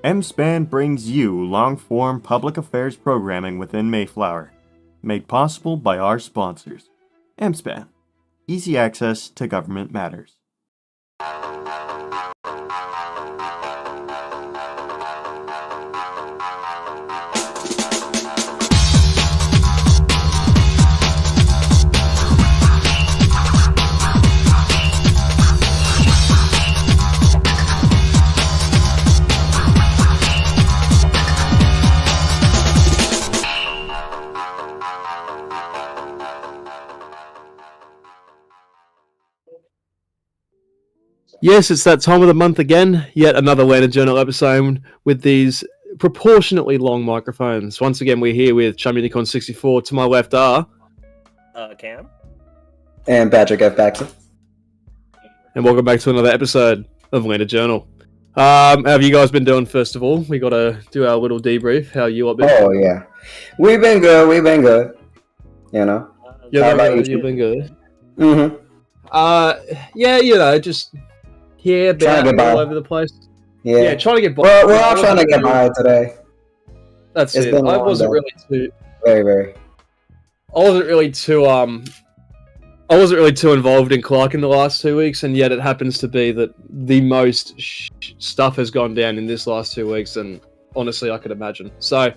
M-SPAN brings you long-form public affairs programming within Mayflower, made possible by our sponsors. M-SPAN, easy access to government matters. Yes, it's that time of the month again. Yet another Lander Journal episode with these proportionately long microphones. Once again, we're here with Xiam Unicorn 64. To my left are... Cam. And patrickfbackson. And welcome back to another episode of Lander Journal. How have you guys been doing, first of all? We got to do our little debrief. How you lot been? Oh, yeah. We've been good. You know? You've been good. Mm-hmm. Yeah, you know, just... here, all over the place. Yeah, trying to get by. We're all trying to get by today. That's it. I wasn't really too. Very. I wasn't really too involved in Clark in the last 2 weeks, and yet it happens to be that the most stuff has gone down in this last 2 weeks, and honestly, I could imagine. So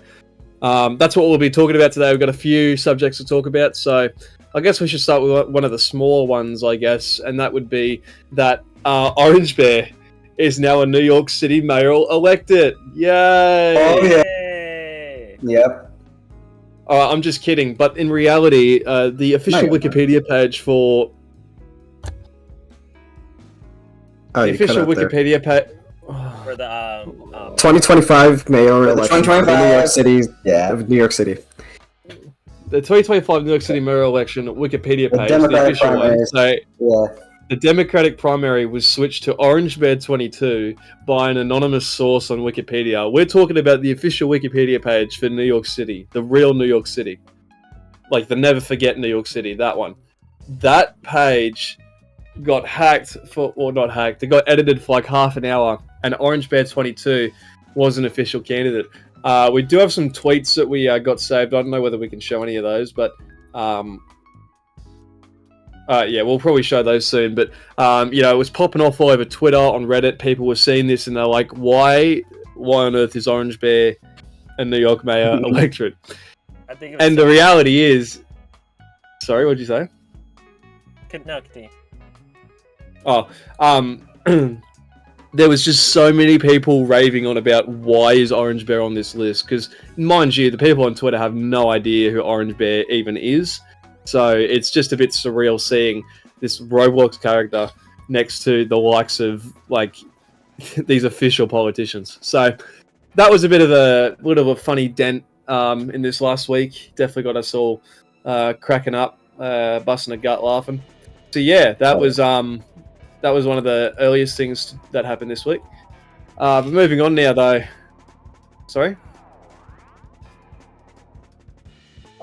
that's what we'll be talking about today. We've got a few subjects to talk about, so I guess we should start with one of the smaller ones, I guess, and that would be that Orange Bear is now a New York City mayoral elected. Yay! Oh, yeah. Yep. I'm just kidding, but in reality, the official Wikipedia page for... Oh, the official Wikipedia page... For the 2025 mayoral election 2025 of New York City. Yeah, of New York City. The 2025 New York City mayoral election Wikipedia page, the Democratic official one. So, yeah. the Democratic primary was switched to Orange Bear 22 by an anonymous source on Wikipedia. We're talking about the official Wikipedia page for New York City, the real New York City. Like the Never Forget New York City, that one. That page got hacked it got edited for like half an hour, and Orange Bear 22 was an official candidate. We do have some tweets that we got saved. I don't know whether we can show any of those, but yeah, we'll probably show those soon. But you know, it was popping off all over Twitter, on Reddit. People were seeing this and they're like, "Why on earth is Orange Bear a New York mayor electorate?" And the reality is, sorry, what'd you say? No, continue. Oh, there was just so many people raving on about why is Orange Bear on this list, because mind you, the people on Twitter have no idea who Orange Bear even is. So it's just a bit surreal seeing this Roblox character next to the likes of like these official politicians. So that was a bit of a funny dent in this last week. Definitely got us all cracking up, busting a gut laughing. So yeah, that was one of the earliest things that happened this week. But moving on now, though. Sorry?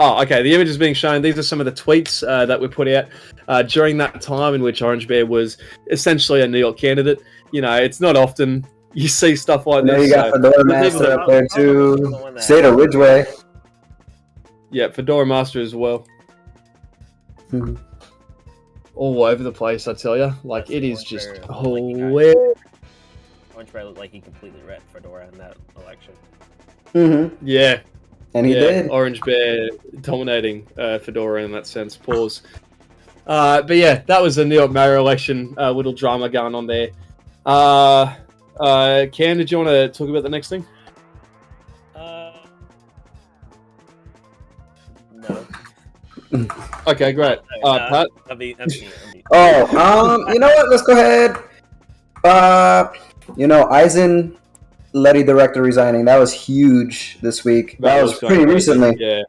Oh, okay. The image is being shown. These are some of the tweets that were put out during that time in which Orange Bear was essentially a New York candidate. You know, it's not often you see stuff like this. You got Fedora Master up there too. State of Ridgeway. Yeah, Fedora Master as well. Mm-hmm. All over the place, I tell you. Like, it is just hilarious. Orange Bear looked like he completely wrecked Fedora in that election. Mm-hmm. Yeah. And he did. Orange Bear dominating Fedora in that sense. Pause. But yeah, that was the New York mayor election. Little drama going on there. Cam, did you want to talk about the next thing? No. Okay, great. Pat? Oh, you know what? Let's go ahead. You know, Eisen, Letty director resigning. That was huge this week. That was pretty recently. Yeah.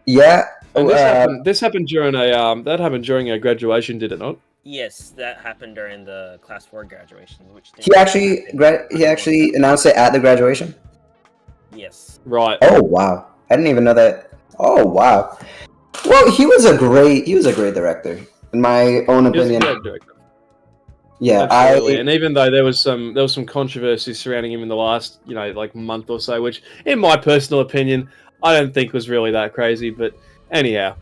Yeah. And this happened during a graduation, did it not? Yes, that happened during the Class 4 graduation. Which he actually announced it at the graduation? Yes. Right. Oh, wow. I didn't even know that. Oh, wow. Well, he was a great director, in my own opinion. Yeah, Absolutely. And even though there was some controversy surrounding him in the last, like month or so, which in my personal opinion, I don't think was really that crazy. But anyhow,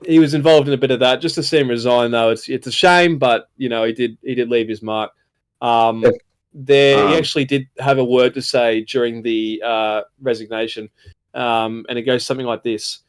he was involved in a bit of that. Just to see him resign, though, it's a shame. But he did leave his mark. He actually did have a word to say during the resignation, and it goes something like this.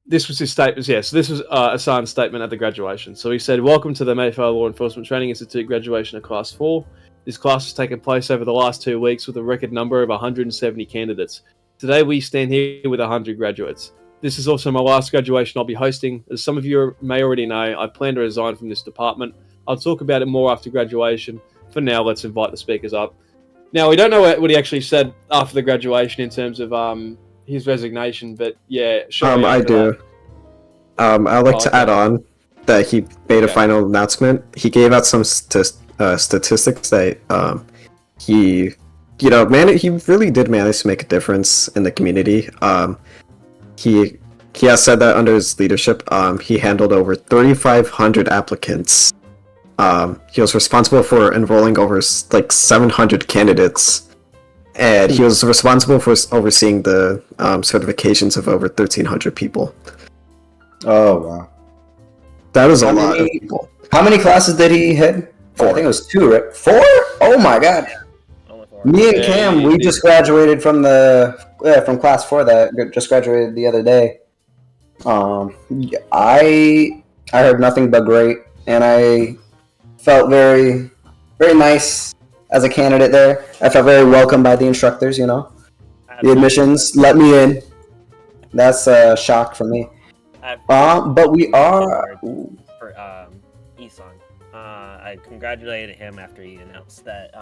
This was his statement. Yes, this was Assan's statement at the graduation. So he said, "Welcome to the Mayflower Law Enforcement Training Institute graduation of Class 4. This class has taken place over the last 2 weeks with a record number of 170 candidates. Today we stand here with 100 graduates. This is also my last graduation I'll be hosting. As some of you may already know, I plan to resign from this department. I'll talk about it more after graduation. For now, let's invite the speakers up." Now, we don't know what he actually said after the graduation in terms of his resignation, but yeah, sure. I do. I'd like to add on that he made a final announcement. He gave out some statistics that he really did manage to make a difference in the community. He has said that under his leadership, he handled over 3,500 applicants. He was responsible for enrolling over 700 candidates. And he was responsible for overseeing the certifications of over 1,300 people. Oh, wow. That is a lot of people. How many classes did he head? 4. I think it was 2, right? 4? Oh my god. Me and Cam, we just graduated from from class 4 that just graduated the other day. I heard nothing but great, and I felt very, very nice as a candidate there. I felt very welcomed by the instructors, The admissions let me in. That's a shock for me. But we are... For Isan. I congratulated him after he announced that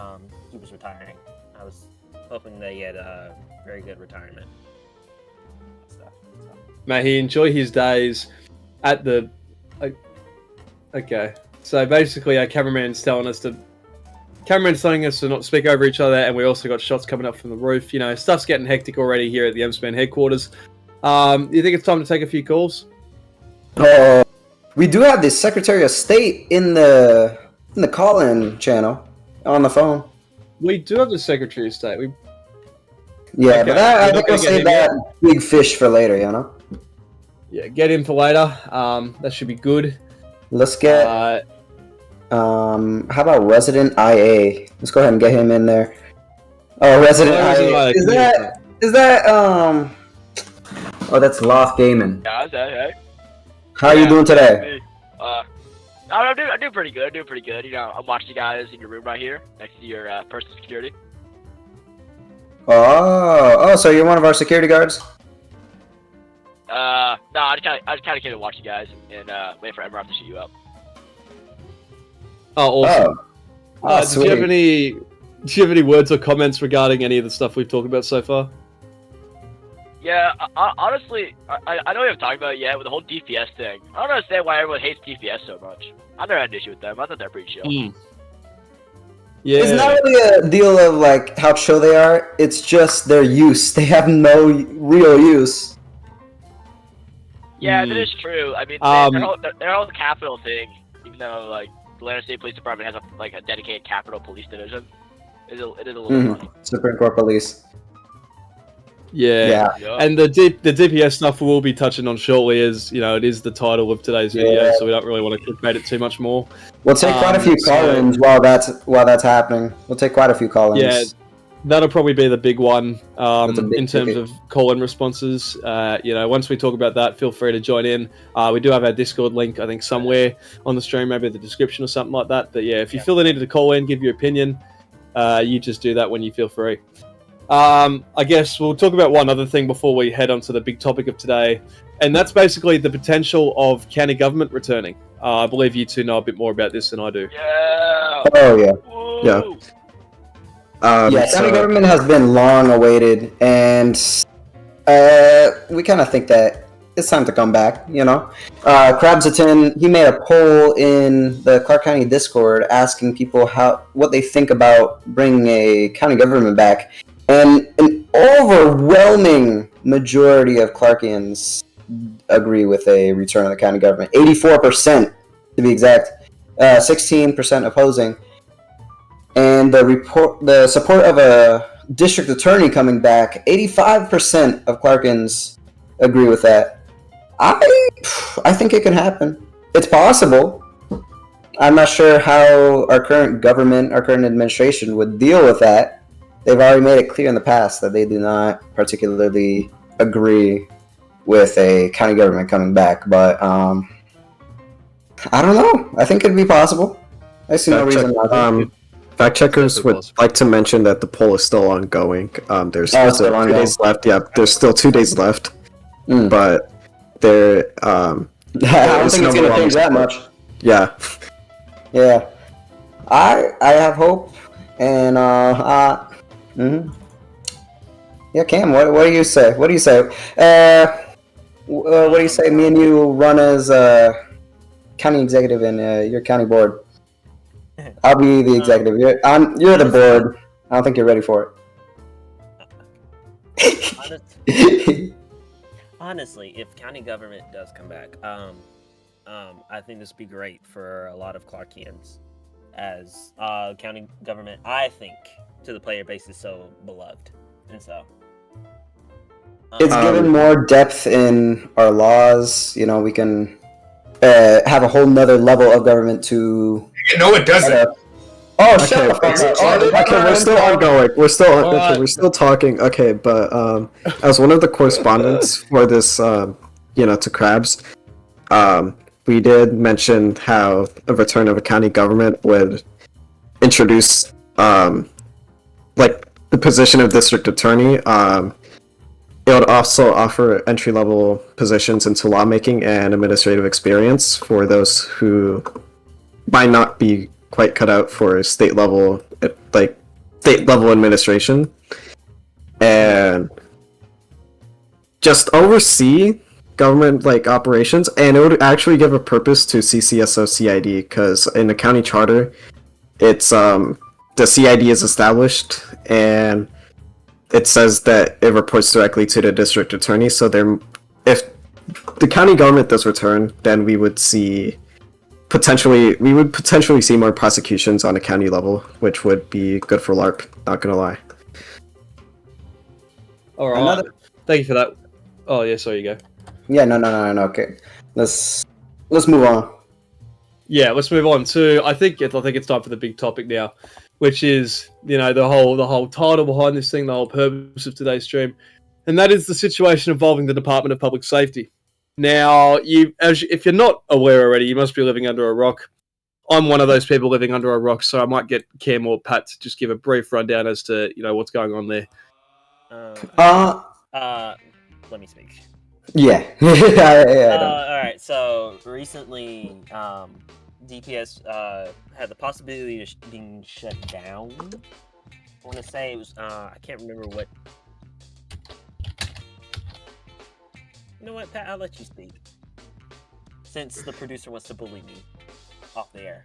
he was retiring. I was hoping that he had a very good retirement. May he enjoy his days at the... Okay. So basically our cameraman's telling us to not speak over each other, and we also got shots coming up from the roof. Stuff's getting hectic already here at the M-Span headquarters. You think it's time to take a few calls? We do have the Secretary of State in the call-in channel on the phone. We do have the Secretary of State. Yeah, okay. But I think we'll save that big fish for later, Yeah, get him for later. That should be good. Let's get... how about Resident IA? Let's go ahead and get him in there. Oh, Resident IA. Is that Oh, that's Loft Gaming. Yeah, hey. How are you doing today? I'm doing pretty good. I'm watching you guys in your room right here, next to your personal security. Oh, so you're one of our security guards? No, I just kind of came to watch you guys and wait for Emerald to shoot you up. Oh, awesome. Do you have any words or comments regarding any of the stuff we've talked about so far? Yeah, honestly, I know we haven't talked about it yet with the whole DPS thing. I don't understand why everyone hates DPS so much. I never had an issue with them. I thought they're pretty chill. Yeah. It's not really a deal of how chill they are. It's just their use. They have no real use. Yeah, that is true. I mean, their whole capital thing, even though the Atlanta State Police Department has a dedicated Capitol Police Division, it is a little funny. Supreme Court Police. Yeah. And the DPS stuff we'll be touching on shortly, as it is the title of today's video, so we don't really want to clickbait it too much more. We'll take quite a few call-ins while that's happening. We'll take quite a few call-ins. Yeah, that'll probably be the big one in terms of call-in responses. Once we talk about that, feel free to join in. We do have our Discord link, I think, somewhere on the stream, maybe the description or something like that. But yeah, if you feel the need to call in, give your opinion, you just do that when you feel free. I guess we'll talk about one other thing before we head on to the big topic of today, and that's basically the potential of county government returning. I believe you two know a bit more about this than I do. Yeah. Oh, yeah. Woo. Yeah. County government has been long awaited, and we kind of think that it's time to come back, Crabsatin, he made a poll in the Clark County Discord asking people what they think about bringing a county government back. And an overwhelming majority of Clarkians agree with a return of the county government. 84% to be exact. 16% opposing, and the support of a district attorney coming back. 85% of Clarkins agree with that. I think it can happen. It's possible. I'm not sure how our current government, our current administration would deal with that. They've already made it clear in the past that they do not particularly agree with a county government coming back, but I don't know. I think it'd be possible. I see no reason not to. Fact checkers would like to mention that the poll is still ongoing. There's still 2 days left. Yeah, there's still 2 days left. But there, I don't think it's going to change that much. Yeah. Yeah. I have hope, and yeah, Cam, what do you say? What do you say? What do you say? Me and you run as county executive in your county board. I'll be the executive. You're the board. I don't think you're ready for it. Honestly, if county government does come back, I think this would be great for a lot of Clarkians, as county government, I think, to the player base is so beloved, and so it's given more depth in our laws. You know, we can have a whole nother level of government to. No, it doesn't. Oh, shut up! Okay, we're still ongoing. We're still talking. Okay, but as one of the correspondents for this, to Crabs, we did mention how a return of a county government would introduce, like the position of district attorney. It would also offer entry-level positions into lawmaking and administrative experience for those who might not be quite cut out for state level administration, and just oversee government operations. And it would actually give a purpose to CCSO CID, because in the county charter, it's the CID is established, and it says that it reports directly to the district attorney. So if the county government does return, then we would potentially see more prosecutions on a county level, which would be good for LARP, not gonna lie. All right. Thank you for that. Oh yeah, sorry, you go. Yeah, no. Okay, let's move on. Yeah, let's move on to. I think it's time for the big topic now, which is the whole title behind this thing, the whole purpose of today's stream, and that is the situation involving the Department of Public Safety. Now, if you're not aware already, you must be living under a rock. I'm one of those people living under a rock, so I might get Cam or Pat to just give a brief rundown as to what's going on there. Let me speak. Yeah. All right. So recently, DPS had the possibility of being shut down. I want to say it was. I can't remember what. You know what, Pat? I'll let you speak, since the producer wants to bully me off the air.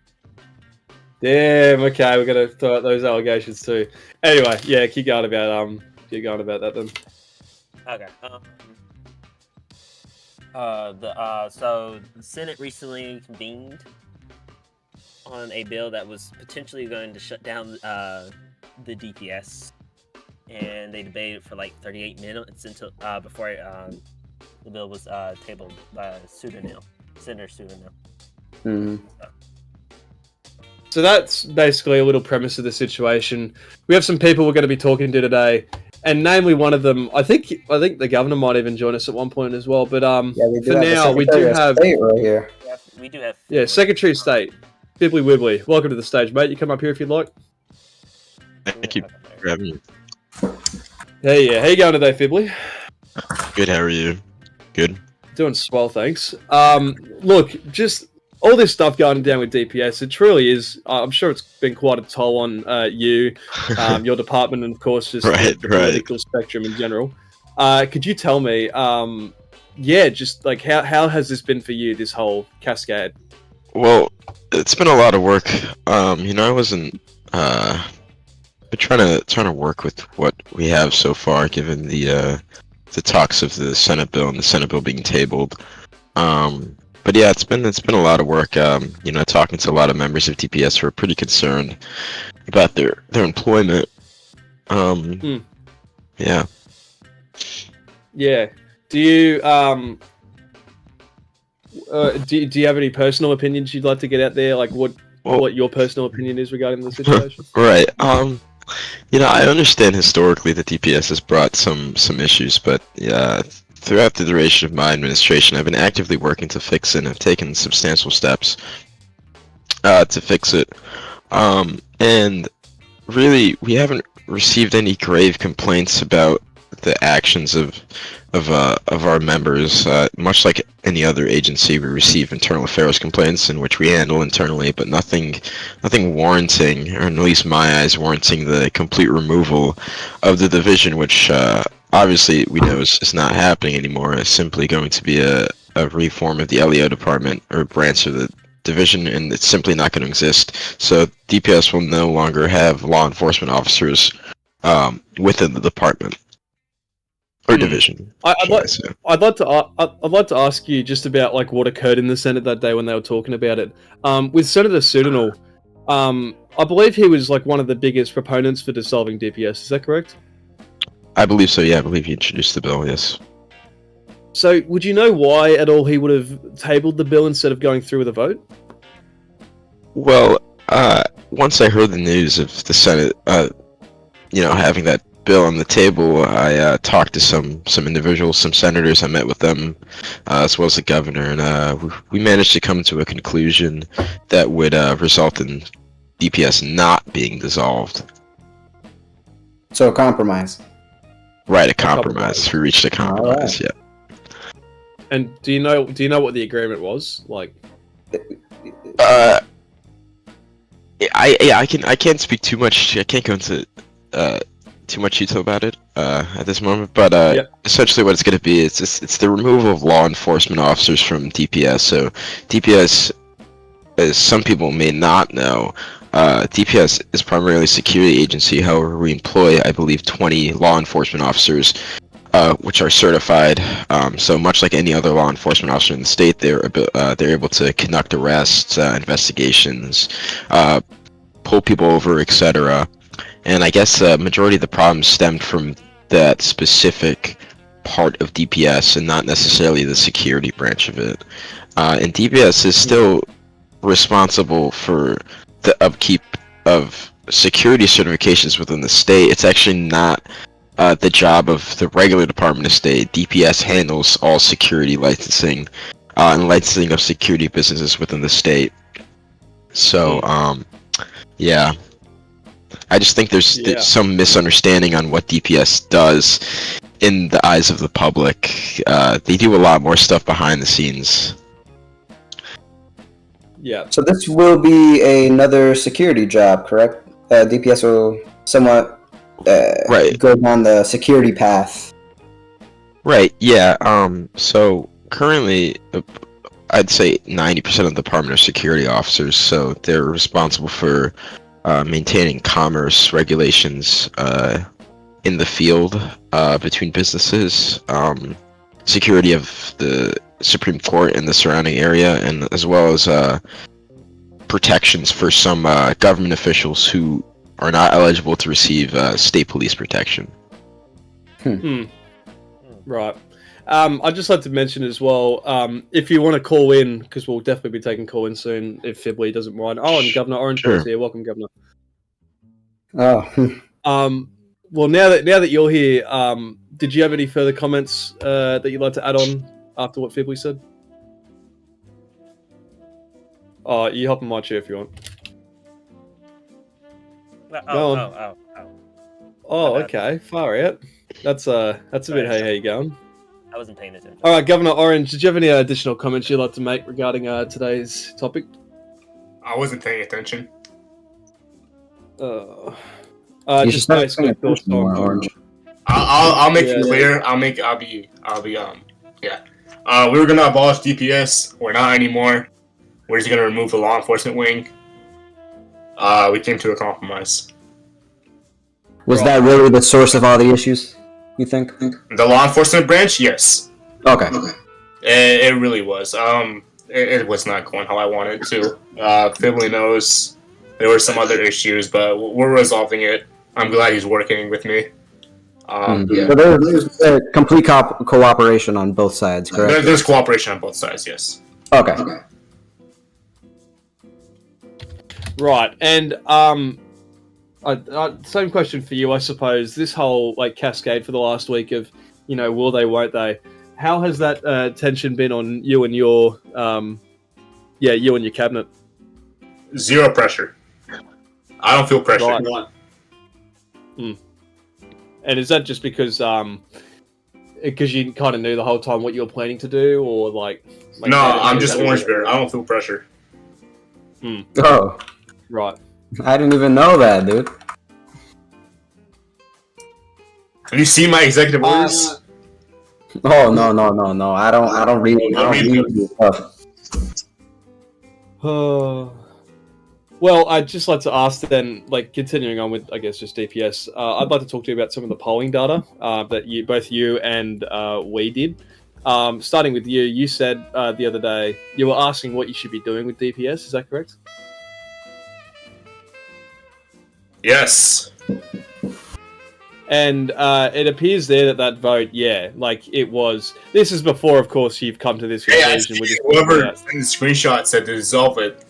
Damn. Okay, we're gonna throw out those allegations too. Anyway, yeah, keep going about that then. Okay. So the Senate recently convened on a bill that was potentially going to shut down the DPS, and they debated for 38 minutes until before the bill was tabled by Senator Pseudonym. Mm-hmm. So that's basically a little premise of the situation. We have some people we're going to be talking to today, and namely one of them. I think the governor might even join us at one point as well. But for now, we do have right here. We do have. Yeah, Secretary of State, Fibbly Wibbly. Welcome to the stage, mate. You come up here if you'd like. Thank you for having me. Hey, yeah. How you going today, Fibbly? Good. How are you? Good. Doing swell, thanks. Look, just all this stuff going down with DPS, it truly is. I'm sure it's been quite a toll on you, your department, and of course just the political spectrum in general. Could you tell me, just how has this been for you? This whole cascade. Well, it's been a lot of work. I wasn't trying to work with what we have so far, given the talks of the Senate bill and the Senate bill being tabled. But yeah, it's been a lot of work. Talking to a lot of members of DPS who are pretty concerned about their employment. Yeah. Yeah. Do you do you have any personal opinions you'd like to get out there? Like what your personal opinion is regarding the situation? Right. I understand historically that DPS has brought some issues, but yeah, throughout the duration of my administration, I've been actively working to fix it and have taken substantial steps to fix it. And really, we haven't received any grave complaints about the actions of our members. Much like any other agency, we receive internal affairs complaints in which we handle internally, but nothing warranting, or at least my eyes, warranting the complete removal of the division, which obviously we know is not happening anymore. It's simply going to be a reform of the LEO department or branch of the division, and it's simply not going to exist. So DPS will no longer have law enforcement officers within the department or division. I'd like to ask you just about like what occurred in the Senate that day when they were talking about it. With Senator Sudanal, I believe he was like one of the biggest proponents for dissolving DPS. Is that correct? I believe so. Yeah, I believe he introduced the bill. Yes. So, would you know why at all he would have tabled the bill instead of going through with a vote? Well, once I heard the news of the Senate, having that bill on the table, I talked to some individuals, some senators. I met with them, as well as the governor, and we managed to come to a conclusion that would result in DPS not being dissolved. So a compromise. Right, a compromise. We reached a compromise. Right. Yeah. And do you know what the agreement was like? I can't speak too much. I can't go into too much detail about it at this moment. But essentially, what it's going to be is it's the removal of law enforcement officers from DPS. So DPS, as some people may not know, DPS is primarily a security agency. However, we employ, I believe, 20 law enforcement officers, which are certified. So much like any other law enforcement officer in the state, they're able to conduct arrests, investigations, pull people over, etc. And I guess the majority of the problems stemmed from that specific part of DPS and not necessarily the security branch of it. And DPS is still responsible for the upkeep of security certifications within the state. It's actually not the job of the regular Department of State. DPS handles all security licensing and licensing of security businesses within the state. So, yeah. I just think there's some misunderstanding on what DPS does in the eyes of the public. They do a lot more stuff behind the scenes. Yeah. So this will be another security job, correct? DPS will somewhat go down the security path. Right, yeah. So currently, I'd say 90% of the department are security officers, so they're responsible for maintaining commerce regulations in the field between businesses, security of the Supreme Court and the surrounding area, and as well as protections for some government officials who are not eligible to receive state police protection. Right. I'd just like to mention as well, if you want to call in, because we'll definitely be taking call in soon if Fibley doesn't mind. Oh, and Governor Orange is here. Welcome, Governor. Oh. Well, now that you're here, did you have any further comments that you'd like to add on after what Fibley said? Oh, you hop in my chair if you want. Oh, okay. Far out. That's a bit hey, how you going? I wasn't paying attention. All right, Governor Orange, did you have any additional comments you'd like to make regarding today's topic? I wasn't paying attention. Just basically thoughts on Orange. I'll make it clear. We were gonna abolish DPS. We're not anymore. We're just gonna remove the law enforcement wing. We came to a compromise. Was that really the source of all the issues, you think? The law enforcement branch, yes. Okay. It really was. it was not going how I wanted to. Fibley knows there were some other issues, but we're resolving it. I'm glad he's working with me. Yeah. So there's complete cooperation on both sides, correct? There's cooperation on both sides, yes. Okay. Right, and same question for you, I suppose. This whole like cascade for the last week of, will they, won't they? How has that tension been on you and your, you and your cabinet? Zero pressure. I don't feel pressure. Right. And is that just because you kind of knew the whole time what you were planning to do, or like no, I'm just orange bear. I don't feel pressure. Oh, right. I didn't even know that, dude. Have you seen my executive orders? Oh no! I don't read stuff. Well, I'd just like to ask then, like continuing on with, I guess, just DPS. I'd like to talk to you about some of the polling data that both you and we did. Starting with you, you said the other day you were asking what you should be doing with DPS. Is that correct? Yes. And it appears there that vote, like it was. This is before, of course, you've come to this conclusion. Whoever sent the screenshot said to dissolve it.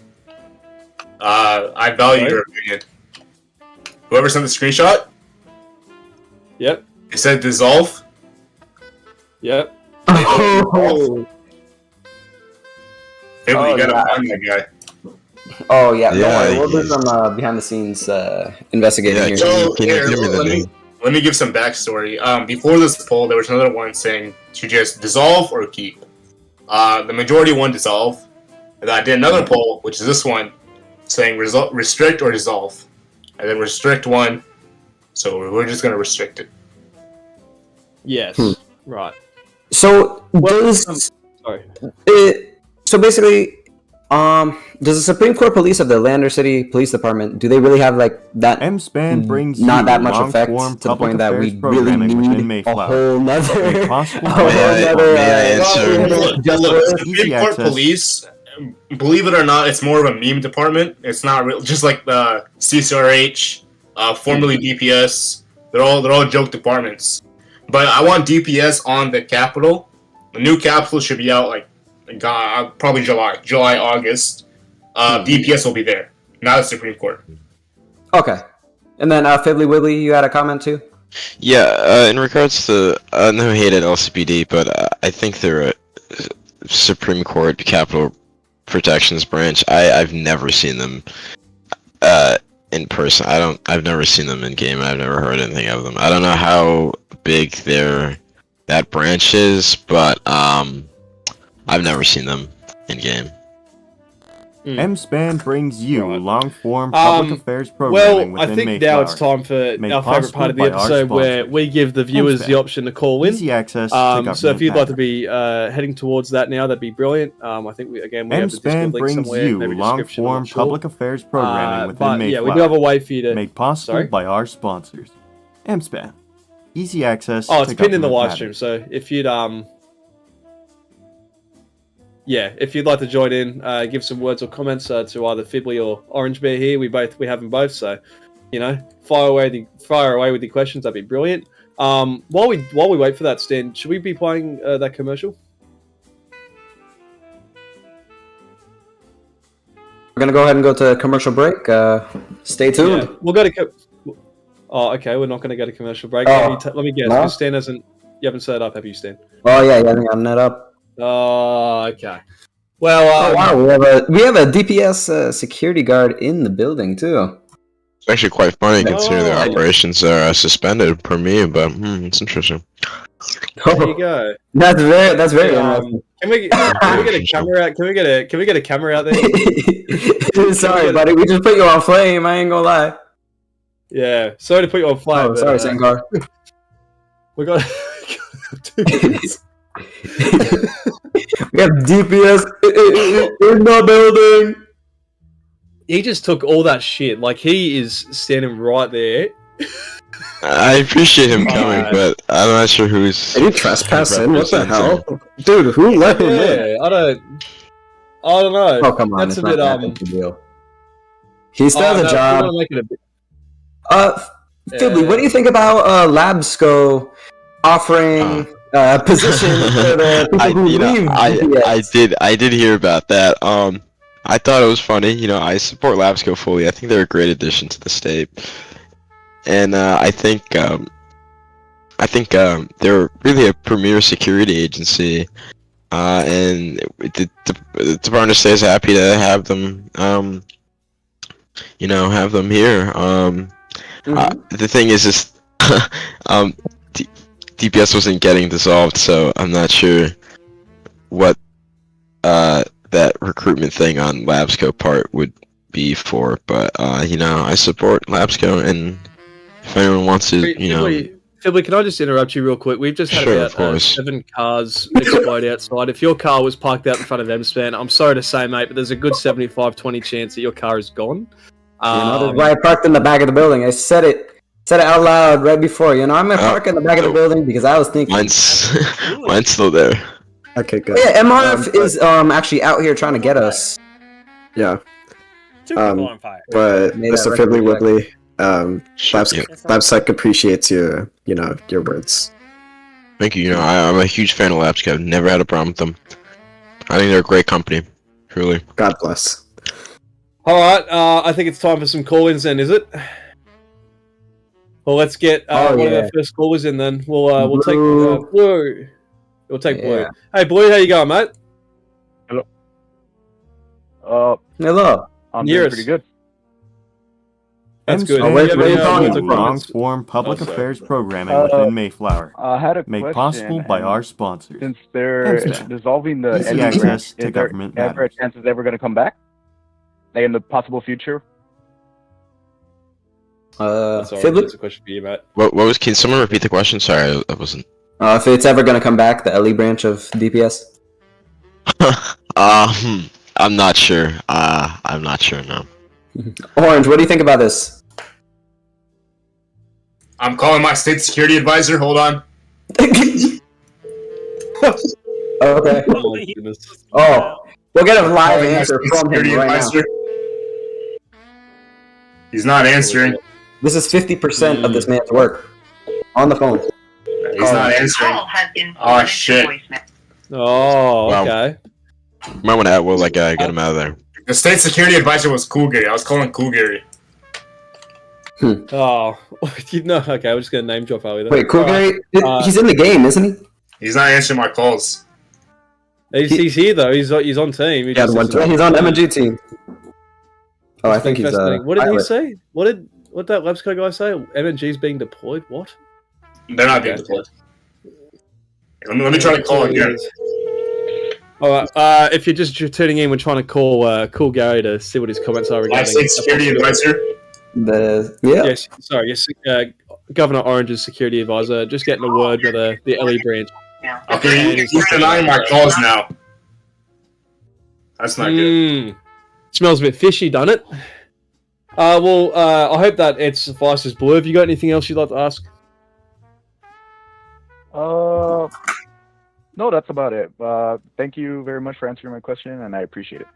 I value your opinion. Whoever sent the screenshot? Yep. It said dissolve? Yep. Oh. Hey, you gotta find that guy. Oh yeah, don't worry. We'll do some behind the scenes investigating here. So, let me give some backstory. Before this poll, there was another one saying to just dissolve or keep. The majority won dissolve. And I did another poll, which is this one, saying restrict or dissolve. And then restrict one, so we're just going to restrict it. Yes, right. So, so basically, does the Supreme Court Police of the Lander City Police Department, do they really have like that? M-Span brings not that much long effect form to the point that we public really affairs programming need within a whole nother. Supreme Court Police, believe it or not, it's more of a meme department. It's not real, just like the CCRH, formerly DPS. They're all joke departments. But I want DPS on the Capitol. The new Capitol should be out probably July, August. DPS will be there, not the Supreme Court. Okay. And then Fibbly Wibbly, you had a comment too? Yeah, in regards to, no hate at LCPD, but I think they're a Supreme Court Capital Protections branch. I've never seen them in person. I've never seen them in game. I've never heard anything of them. I don't know how big that branch is, but I've never seen them in game. M-Span brings you long-form public affairs programming well, I within think Mayflower. now it's time for our favourite part of the episode where we give the viewers the option to call in. Easy access to so if you'd like to be heading towards that now, that'd be brilliant. I think we have the M-Span Discord link brings somewhere, you maybe description, long-form public affairs programming within but, Mayflower. Yeah, we do have a way for you to... Made possible by our sponsors. M-Span. Easy access Oh, it's to pinned in the government live stream, so if you'd... Yeah, if you'd like to join in, give some words or comments to either Fibbly or Orange Bear here. We have them both, so fire away with your questions. That'd be brilliant. While we wait for that, Stan, should we be playing that commercial? We're gonna go ahead and go to a commercial break. Stay tuned. Yeah, we'll go to. Oh, okay. We're not going to go to commercial break. Oh, let me guess. no? Stan hasn't. You haven't set it up, have you, Stan? Oh yeah, I think I'm net up. Oh, okay. Well, wow, we have a DPS security guard in the building too. It's actually quite funny considering the operations are suspended per me, but it's interesting. There you go. That's very interesting. Can we get a camera out? Can we get a camera out there? Sorry, buddy. We just put you on flame. I ain't gonna lie. Yeah, sorry to put you on flame. Oh, sorry, Sangar. We got. We have DPS in the building. He just took all that shit. Like, he is standing right there. I appreciate him coming, but I'm not sure who's... Did he trespass in? What the hell? Dude, who let him in? I don't... I don't know. Oh, come on. That's it's a bit, not that big a deal. He still has a job. Make it a bit... Fiddly, what do you think about LabsCo offering position for the people who leave DPS? I did hear about that. I thought it was funny. You know, I support LabsCo fully. I think they're a great addition to the state, and I think they're really a premier security agency, and the Department of State is happy to have them. Have them here. The thing is, DPS wasn't getting dissolved, so I'm not sure what that recruitment thing on LabsCo part would be for. But I support LabsCo, and if anyone wants to, Fiddly, can I just interrupt you real quick? We've just had about 7 cars explode outside. If your car was parked out in front of MSpan, I'm sorry to say, mate, but there's a good 75-20 chance that your car is gone. That's why I parked in the back of the building. I said it out loud right before. I'm gonna park in the back of the building because I was thinking. Mine's still there. Okay, good. Yeah, MRF is actually out here trying to get us. Yeah. 2 people on fire. But Mr. Fiddly Wibbly, LabsCo appreciates your words. Thank you. I'm a huge fan of LabsCo. Never had a problem with them. I think they're a great company. Truly. God bless. All right, I think it's time for some call-ins then, is it? Well, let's get one of our first callers in then. We'll take Blue. We'll take Blue. Hey, Blue, how you going, mate? Hello. Hello. I'm doing pretty good. That's good. Long-form public affairs programming within Mayflower. I had a made question, possible by our sponsors. Since they're dissolving the Easy access to government is there ever a chance it's ever going to come back? Like in the possible future? Sorry, that's a question for you, Matt. Can someone repeat the question? Sorry, I wasn't. If it's ever going to come back, the LE branch of DPS? I'm not sure. I'm not sure, no. Orange, what do you think about this? I'm calling my state security advisor. Hold on. Okay. Oh, we'll get a live answer from him right now. He's not answering. This is 50% of this man's work. On the phone. He's not answering. Oh, shit. Oh, okay. Might want to add that guy, get him out of there. The state security advisor was Cool Gary. I was calling Cool Gary. Oh, okay, we're just going to name drop over there. Wait, Cool Gary? He's in the game, isn't he? He's not answering my calls. He's here, though. He's on team. He's on MG team. Oh, I think he's what did he say? What that LabsCo guy say? MNG's being deployed? What? They're not being deployed. Let me try to call again. Alright, if you're just tuning in, we're trying to call Cool Gary to see what his comments are regarding... My state security advisor? Yes, Governor Orange's security advisor. Just getting a word with the LE branch. Okay, he's denying my calls now. That's not good. Smells a bit fishy, doesn't it? I hope that it suffices, Blue. Have you got anything else you'd like to ask? No, that's about it. Thank you very much for answering my question, and I appreciate it.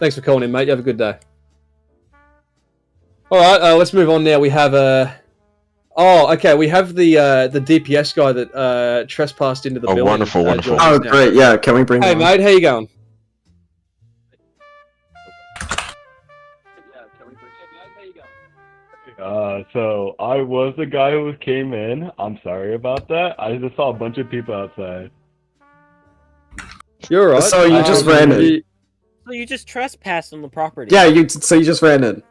Thanks for calling in, mate. You have a good day. All right, let's move on now. We have we have the DPS guy that trespassed into the building. Wonderful. Oh, great. Yeah, can we bring him on? Mate, how you going? So I was the guy who came in. I'm sorry about that. I just saw a bunch of people outside. You're right. So you just ran in. So you just trespassed on the property. Yeah, you just ran in.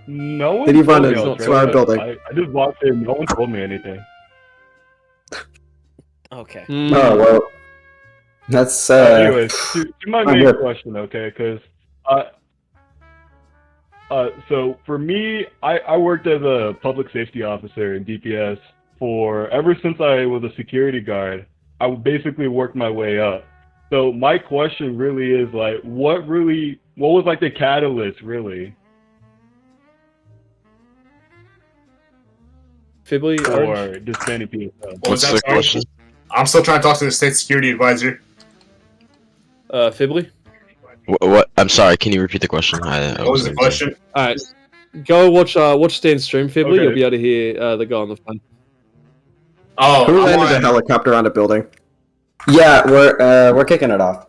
No one Did he run told me into our building? I just walked in. No one told me anything. Okay. Oh, well. That's, Anyways, to my main question, okay, because, so for me, I worked as a public safety officer in DPS ever since I was a security guard. I basically worked my way up. So my question really is, like, what was, like, the catalyst, really? Fibbly or disbanding PSL? What's the question? I'm still trying to talk to the state security advisor. Fibley? What? I'm sorry. Can you repeat the question? What was the question? All right. Go watch Stan's stream, Fibley. Okay. You'll be able to hear the guy on the phone. Oh, Who landed a helicopter on a building? Yeah, we're kicking it off.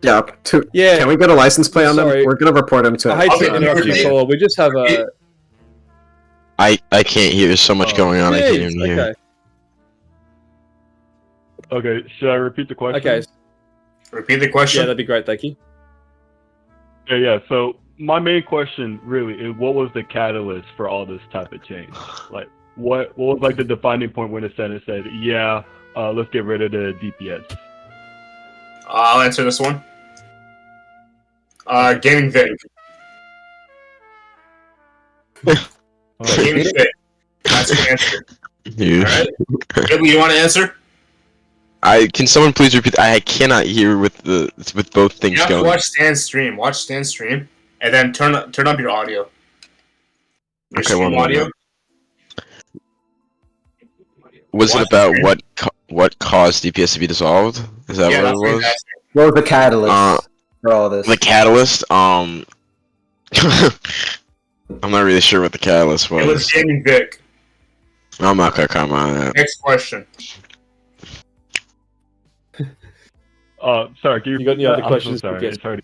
Yeah. Yeah. Can we get a license plate on them? Sorry. We're gonna report them to. I hate to Okay, interrupt you, okay. Paul. We just have a. I can't hear. There's so much going on. I can't even hear. Okay. Okay, should I repeat the question? Okay. Repeat the question. Yeah, that'd be great. Thank you. Yeah. So my main question really is, what was the catalyst for all this type of change? Like, what was like the defining point when the Senate said, "Yeah, let's get rid of the DPS"? I'll answer this one. Gaming Vic. Gaming Vic. That's the answer. Dude. Alright? You want to answer? Can someone please repeat? I cannot hear with both things You have going. to watch Stan's stream. Watch Stan's stream, and then turn up your audio. Your Okay, stream one audio. moment. Was Watch it about the what caused DPS to be dissolved? Is that Yeah, what that's it what was? he's asking. What was the catalyst for all this? The catalyst. I'm not really sure what the catalyst was. It was Gaming Vic. I'm not gonna comment on that. Next question. Sorry, can You got any other I'm so questions? sorry, Yes. it's already.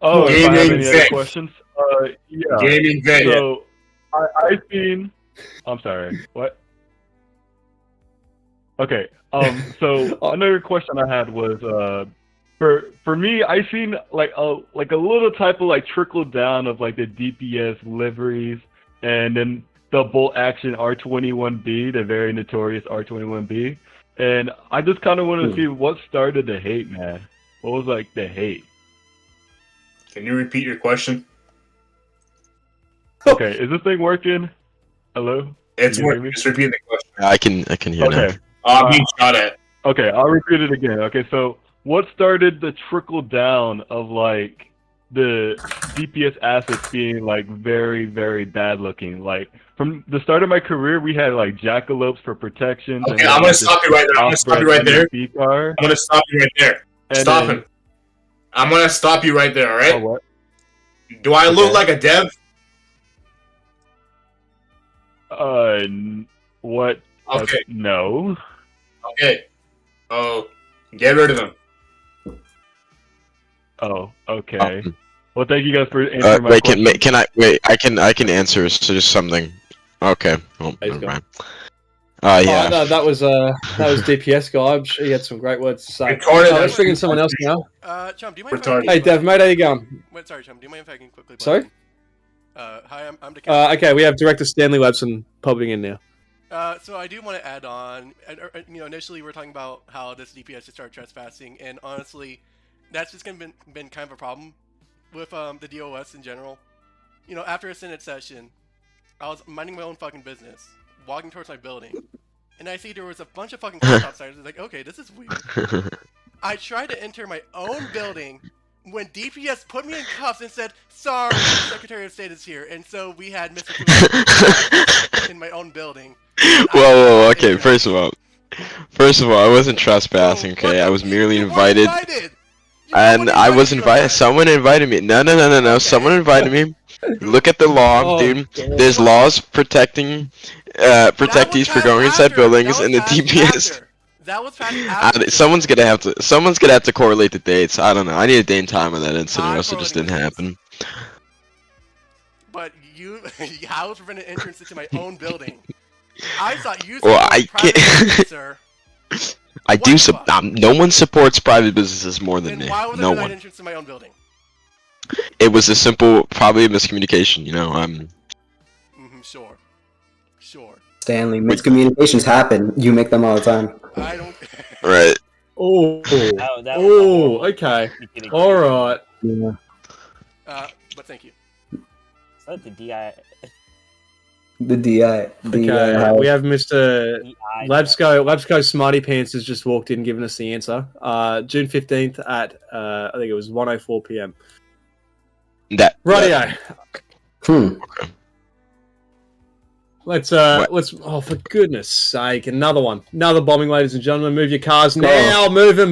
Oh, if I have Gaming any other Vic. questions? Yeah. Gaming Vic. So, I've seen. I'm sorry. What? Okay. So another question I had was, for me, I seen like a little type of like trickle down of like the DPS liveries, and then the bolt action R21B, the very notorious R21B, and I just kind of want to see what started the hate, man. What was like the hate? Can you repeat your question? Okay, is this thing working? Hello? It's Can you hear working. me? Just repeat the question. I can hear now. Okay. I'm being shot at. Okay, I'll repeat it again. Okay, so what started the trickle down of like the DPS assets being like very, very bad looking? Like from the start of my career, we had like jackalopes for protections. Okay, I'm gonna stop you right there. I'm gonna stop you right there. Car, I'm gonna stop you right there. and Stop then- him. I'm gonna stop you right there. All Oh, right? what? Do I look Okay. like a dev? What? Okay. No. Okay. Oh, get rid of him. Oh, okay. Well, thank you guys for answering my wait, question. can I wait? I can answer so just something. Okay. Oh, He's never gone. mind. Oh, Yeah. no, that was DPS guy. I'm sure he had some great words to say. Retarded. Let's bring in someone else now. Chum, do you mind if Retarded. I... Hey, Dev, mate, how you going? Wait, sorry, Chum, do you mind if I can quickly... Sorry? Hi, I'm the Okay, we have Director Stanley Labson popping in now. So I do want to add on, initially we were talking about how this DPS just started trespassing, and honestly, that's just been kind of a problem with the DOS in general. You know, after a Senate session, I was minding my own fucking business, walking towards my building, and I see there was a bunch of fucking cops outside. I was like, okay, this is weird. I tried to enter my own building when DPS put me in cuffs and said, sorry, the Secretary of State is here, and so we had Mr. in my own building. Whoa, okay. First of all, I wasn't trespassing. Okay, I was merely invited, and I was invited. Someone invited me. No. Someone invited me. Look at the law, dude. There's laws protecting protectees for going inside buildings, and the DPS. That was passed Someone's gonna have to correlate the dates. I don't know. I need a day and time on that incident, or else it just didn't happen. But how was prevented entrance into my own building? I thought you. Well, I can't. Sir. I do. No one supports private businesses more than Then me. why was No I one. entrance to my own building? It was a simple, probably a miscommunication. You know, Sure. Stanley, miscommunications happen. You make them all the time. I don't. Right. Oh. That was Okay. All right. Yeah. But thank you. So the DI. The DI. Okay, we have Mr. DI. LabsCo Smarty Pants has just walked in, giving us the answer. June 15th at I think it was 1:04 p.m. That. Rightio. Hmm. Let's oh, for goodness sake, another one. Another bombing, ladies and gentlemen. Move your cars now. Move it.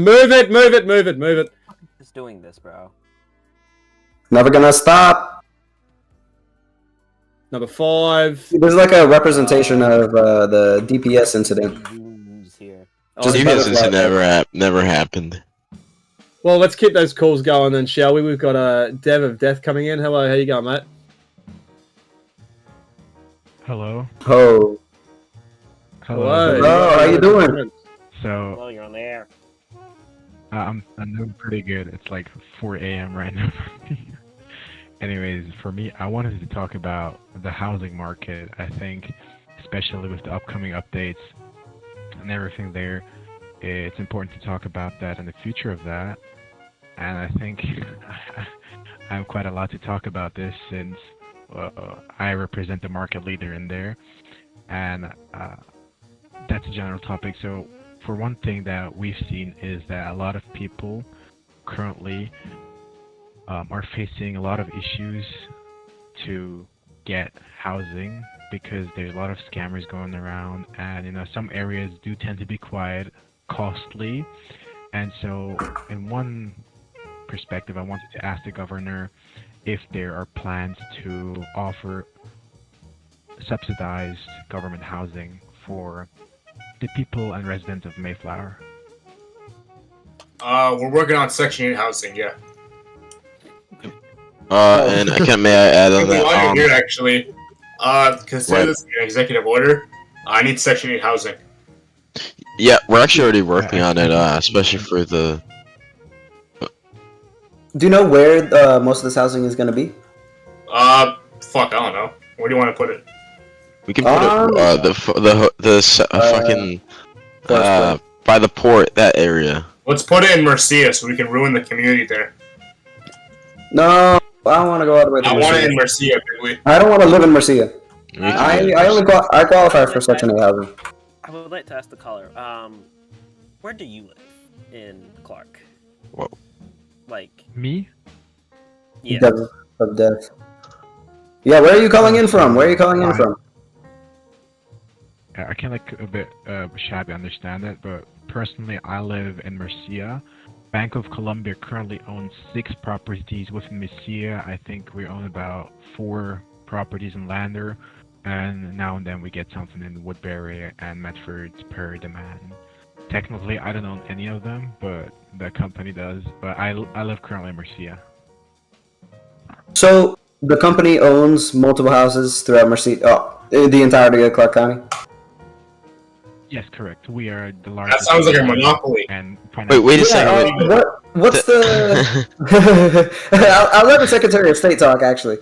Who's doing this, bro? Never gonna stop. Number 5. There's like a representation of the DPS incident. DPS incident never happened. Well, let's keep those calls going then, shall we? We've got a Dev of Death coming in. Hello, how you going, mate? Hello. Oh. Hello. Hello. How you doing? So. Well, you're on the air. I'm doing pretty good. It's like 4 a.m. right now. Anyways, for me, I wanted to talk about the housing market. I think, especially with the upcoming updates and everything there, it's important to talk about that and the future of that. And I think I have quite a lot to talk about this since I represent the market leader in there. And that's a general topic. So for one thing that we've seen is that a lot of people currently are facing a lot of issues to get housing because there's a lot of scammers going around, and some areas do tend to be quite costly. And so in one perspective, I wanted to ask the governor if there are plans to offer subsidized government housing for the people and residents of Mayflower. We're working on Section 8 housing, yeah. And may I add on that? While you're here, actually, consider this an executive order. I need Section 8 housing. Yeah, we're actually already working on it, especially for the... Do you know where most of this housing is going to be? Fuck, I don't know. Where do you want to put it? We can put it, fucking, by the port, that area. Let's put it in Murcia so we can ruin the community there. No, I don't want to go all the way to I Murcia. want it in Murcia, Bigley. I don't want to live in Murcia. I qualify for Section 8 housing. I would like to ask the caller, where do you live in Clark? Whoa. Like... Me? Yeah. Dev of Death. Yeah, where are you calling in from? Where are you calling in from? I can a bit shabby understand it, but personally I live in Murcia. Bank of Colombia currently owns 6 properties within Murcia. I think we own about 4 properties in Lander, and now and then we get something in Woodbury and Medford per demand. Technically, I don't own any of them, but the company does. But I live currently in Murcia. So the company owns multiple houses throughout Murcia, the entirety of Clark County. Yes, correct. We are the largest. That sounds like a monopoly. And wait a second. What's the? I'll let the Secretary of State talk. Actually,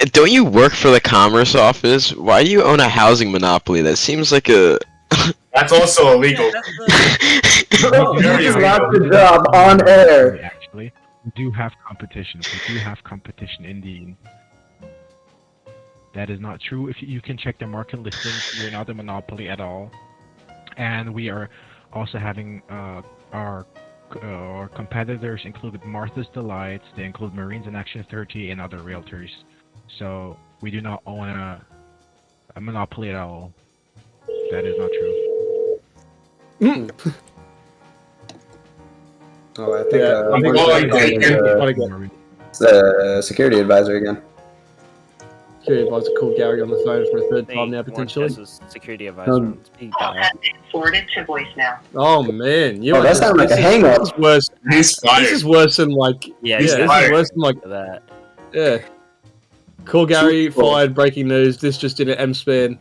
don't you work for the Commerce Office? Why do you own a housing monopoly? That seems like a. That's also illegal. You just lost your job on air. Actually, we do have competition. We do have competition indeed. That is not true. If you can check the market listings, we're not a monopoly at all. And we are also having our competitors include Martha's Delights, they include Marines in Action 30 and other realtors. So we do not own a monopoly at all. That is not true. Oh, I think the security advisor again. Security advisor called Gary on the phone for a third time now, potentially. Security advisor. Call has been forwarded to voicemail. Oh man, that sounds like a hang-up. This is worse. He's fired. This is worse than like. Yeah, this is worse than like that. Yeah. Call Gary, fired, breaking news. This just in an M-span.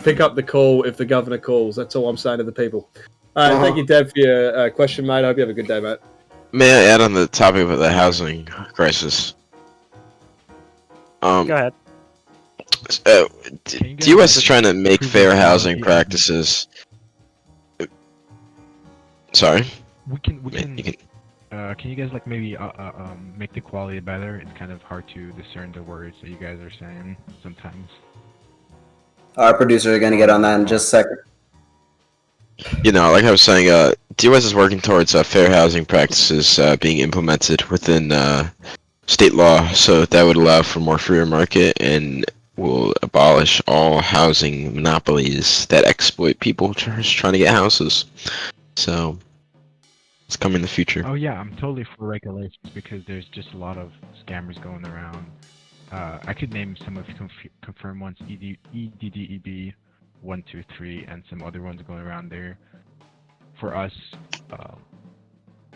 Pick up the call if the governor calls. That's all I'm saying to the people. Thank you, Deb, for your question, mate. I hope you have a good day, mate. May I add on the topic of the housing crisis? Go ahead. The U.S. is trying to make fair housing practices. Sorry. Can you guys maybe make the quality better? It's kind of hard to discern the words that you guys are saying sometimes. Our producers are going to get on that in just a second. Like I was saying, the U.S. is working towards fair housing practices being implemented within state law, so that would allow for more freer market, and will abolish all housing monopolies that exploit people trying to get houses. So it's coming in the future. Oh yeah, I'm totally for regulations because there's just a lot of scammers going around. I could name some of the confirmed ones: EDDEB, 123, and some other ones going around there. For us,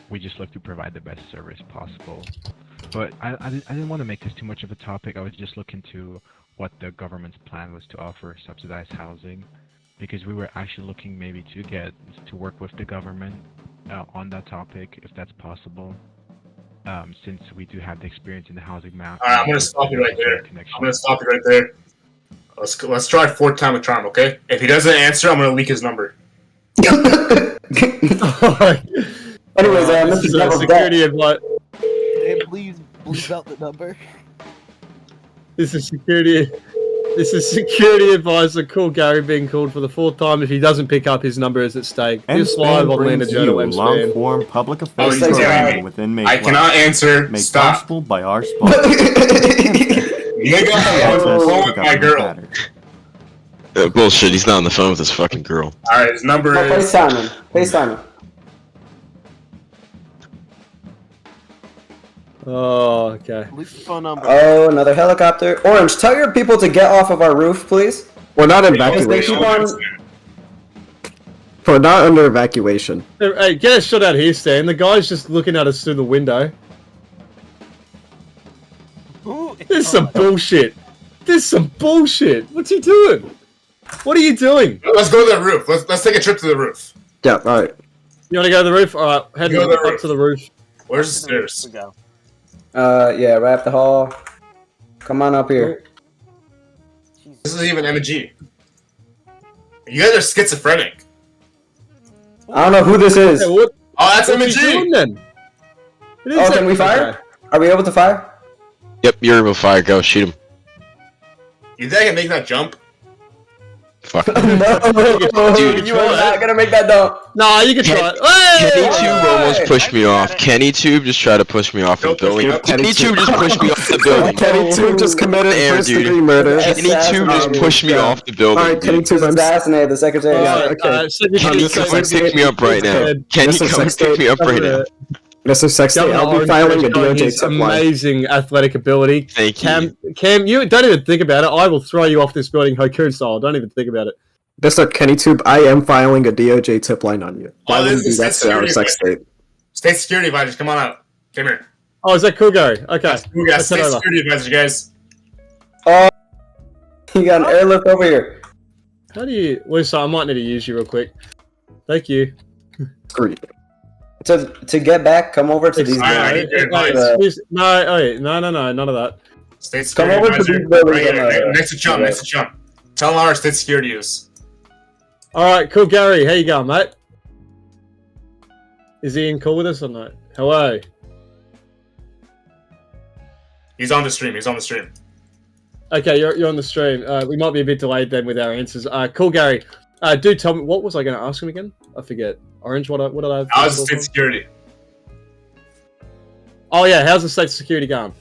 we just look to provide the best service possible. But I didn't want to make this too much of a topic. I was just looking to what the government's plan was to offer subsidized housing, because we were actually looking maybe to work with the government on that topic, if that's possible. Since we do have the experience in the housing map. Alright, I'm gonna stop you right there. Let's try fourth time with charm, okay? If he doesn't answer, I'm gonna leak his number. Anyways, this is a security advice. Hey, please bleep out the number. This is security advisor Cool Gary being called for the fourth time. If he doesn't pick up, his number is at stake. Just live on Lena Journal. Long-form public affairs Oh, programming within Mayflower. I cannot answer. Made Stop. possible by our sponsor. Nigga, I'm on the phone with my girl. Bullshit, he's not on the phone with his fucking girl. Alright, his number is... FaceTime him. Oh, okay. Phone number. Oh, another helicopter. Orange, tell your people to get off of our roof, please. We're not in evacuation. We're not under evacuation. Hey, get a shot out here, Stan. The guy's just looking at us through the window. This is some bullshit. This is some bullshit. What's he doing? What are you doing? Let's go to the roof. Let's take a trip to the roof. Yeah, alright. You want to go to the roof? Alright, head up to the roof. Where's the stairs? Yeah, right up the hall. Come on up here. This is even MG. You guys are schizophrenic. I don't know who this is. Hey, what? Oh, that's What's he MG! doing then? Oh, can we fire? Are we able to fire? Yep, you're able to fire. Go shoot him. You think I can make that jump? Fuck. No, dude, you are not gonna make that jump. Nah, you can try it. KennyTube almost pushed me off. KennyTube just tried to push me off the building. KennyTube just pushed me off the building. KennyTube just committed first-degree murder. KennyTube just pushed me off the building. Alright, KennyTube, I'm assassinated the secretary. Kenny, come and pick me up right now. Kenny, come and pick me up right now. Mr. Sexton, I'll be filing a DOJ tip line. Amazing athletic ability. Thank you. Cam, you don't even think about it. I will throw you off this building, Hoku style. Don't even think about it. Mr. KennyTube, I am filing a DOJ tip line on you. Why would you do that to our sex state? State security advisors, come on out. Come here. Oh, is that cool, Gary? Okay. We got state security advisors, guys. Oh, you got an airlift over here. How do you... Lisa, I might need to use you real quick. Thank you. Great. To get back, come over to these buildings. No, none of that. State security advisor, right here, next to Chum. Tell them how our state security is. Alright, cool, Gary. How you going, mate? Is he in call with us or not? Hello? He's on the stream. Okay, you're on the stream. We might be a bit delayed then with our answers. Cool, Gary. Do tell me, what was I going to ask him again? I forget. Orange, what did I... How's the state security? Oh yeah, how's the state security going?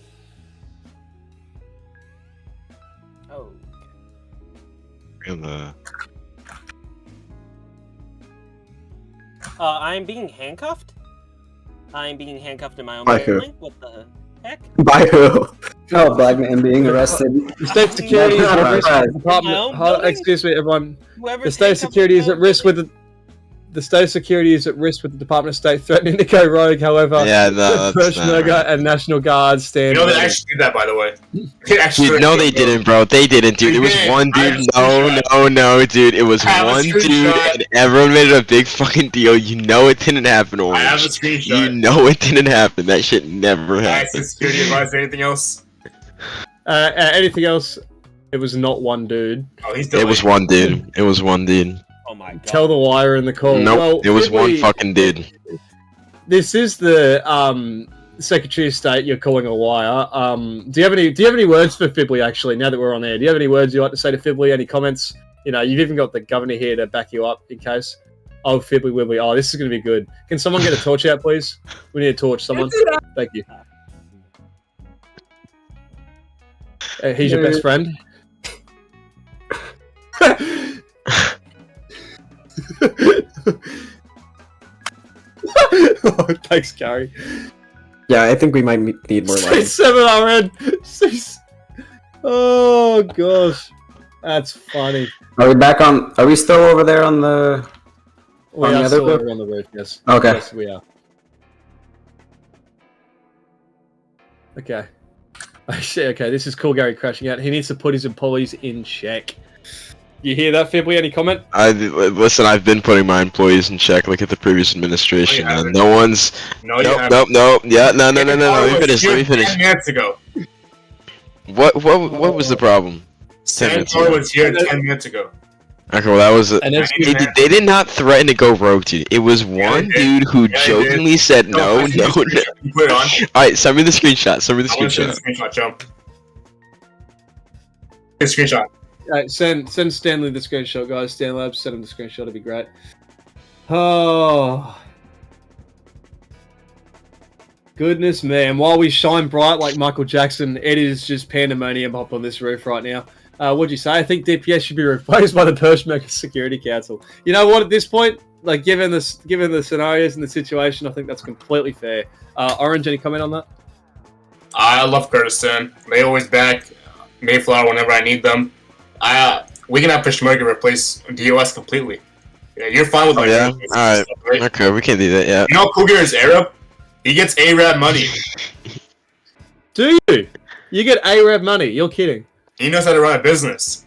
I'm being handcuffed? I'm being handcuffed in my own By who? building? What the heck? By who? No, black man being arrested. The state security is at risk with the department. Excuse me, everyone. The state security is at risk with the state security is at risk with the Department of State threatening to go rogue. However, Peshmerga and National Guard stand. You know, they actually did that, by the way. Dude, no, they didn't, bro. They didn't, dude. It was one dude. No, dude. It was one dude, and everyone made it a big fucking deal. You know it didn't happen, Orange. I have a screenshot. You know it didn't happen. That shit never happened. Security advice. Anything else? Anything else? It was not one dude. Oh, it was one dude. It was one dude. Oh my god. Tell the wire in the call. Nope, well, it was one fucking dude. This is the Secretary of State you're calling a liar. Do you have any words for Fibley, actually, now that we're on air? Do you have any words you'd like to say to Fibley? Any comments? You know, you've even got the governor here to back you up in case. Oh, Fibley Wibbly. Oh, this is going to be good. Can someone get a torch out, please? We need a torch, someone. Thank you. He's your best friend? Thanks, Gary. Yeah, I think we might need more lighting. 7 RN. Oh gosh, that's funny. Are we back on? Are we still over there on the? We on the are other still group? over on the roof. Yes. Okay. Yes, we are. Okay. Actually, okay, this is cool. Gary crashing out. He needs to put his employees in check. You hear that, Fibbly? Any comment? Listen, I've been putting my employees in check. Look at the previous administration, and no one's. No, Nope. Yeah, no. Let me finish. 10 minutes ago. What was the problem? 10 minutes Santor ago. was here 10 minutes ago. Okay, well that was. They did not threaten to go rogue to you. It was one dude who jokingly said no. You put it on. All right, send me the screenshot. I want to see the screenshot. Jump. The screenshot. Alright, send Stanley the screenshot, guys. Labs, send him the screenshot. It'd be great. Oh. Goodness me. And while we shine bright like Michael Jackson, it is just pandemonium up on this roof right now. What'd you say? I think DPS should be replaced by the Pershmerga Security Council. You know what, at this point, like given the scenarios and the situation, I think that's completely fair. Orange, any comment on that? I love Kurdistan. They always back Mayflower whenever I need them. We can have Peshmerga replace DOS completely. Yeah, you're fine with Alright. Okay, we can do that, yeah. You know Cougar is Arab? He gets Arab money. Do you? You get Arab money? You're kidding. He knows how to run a business.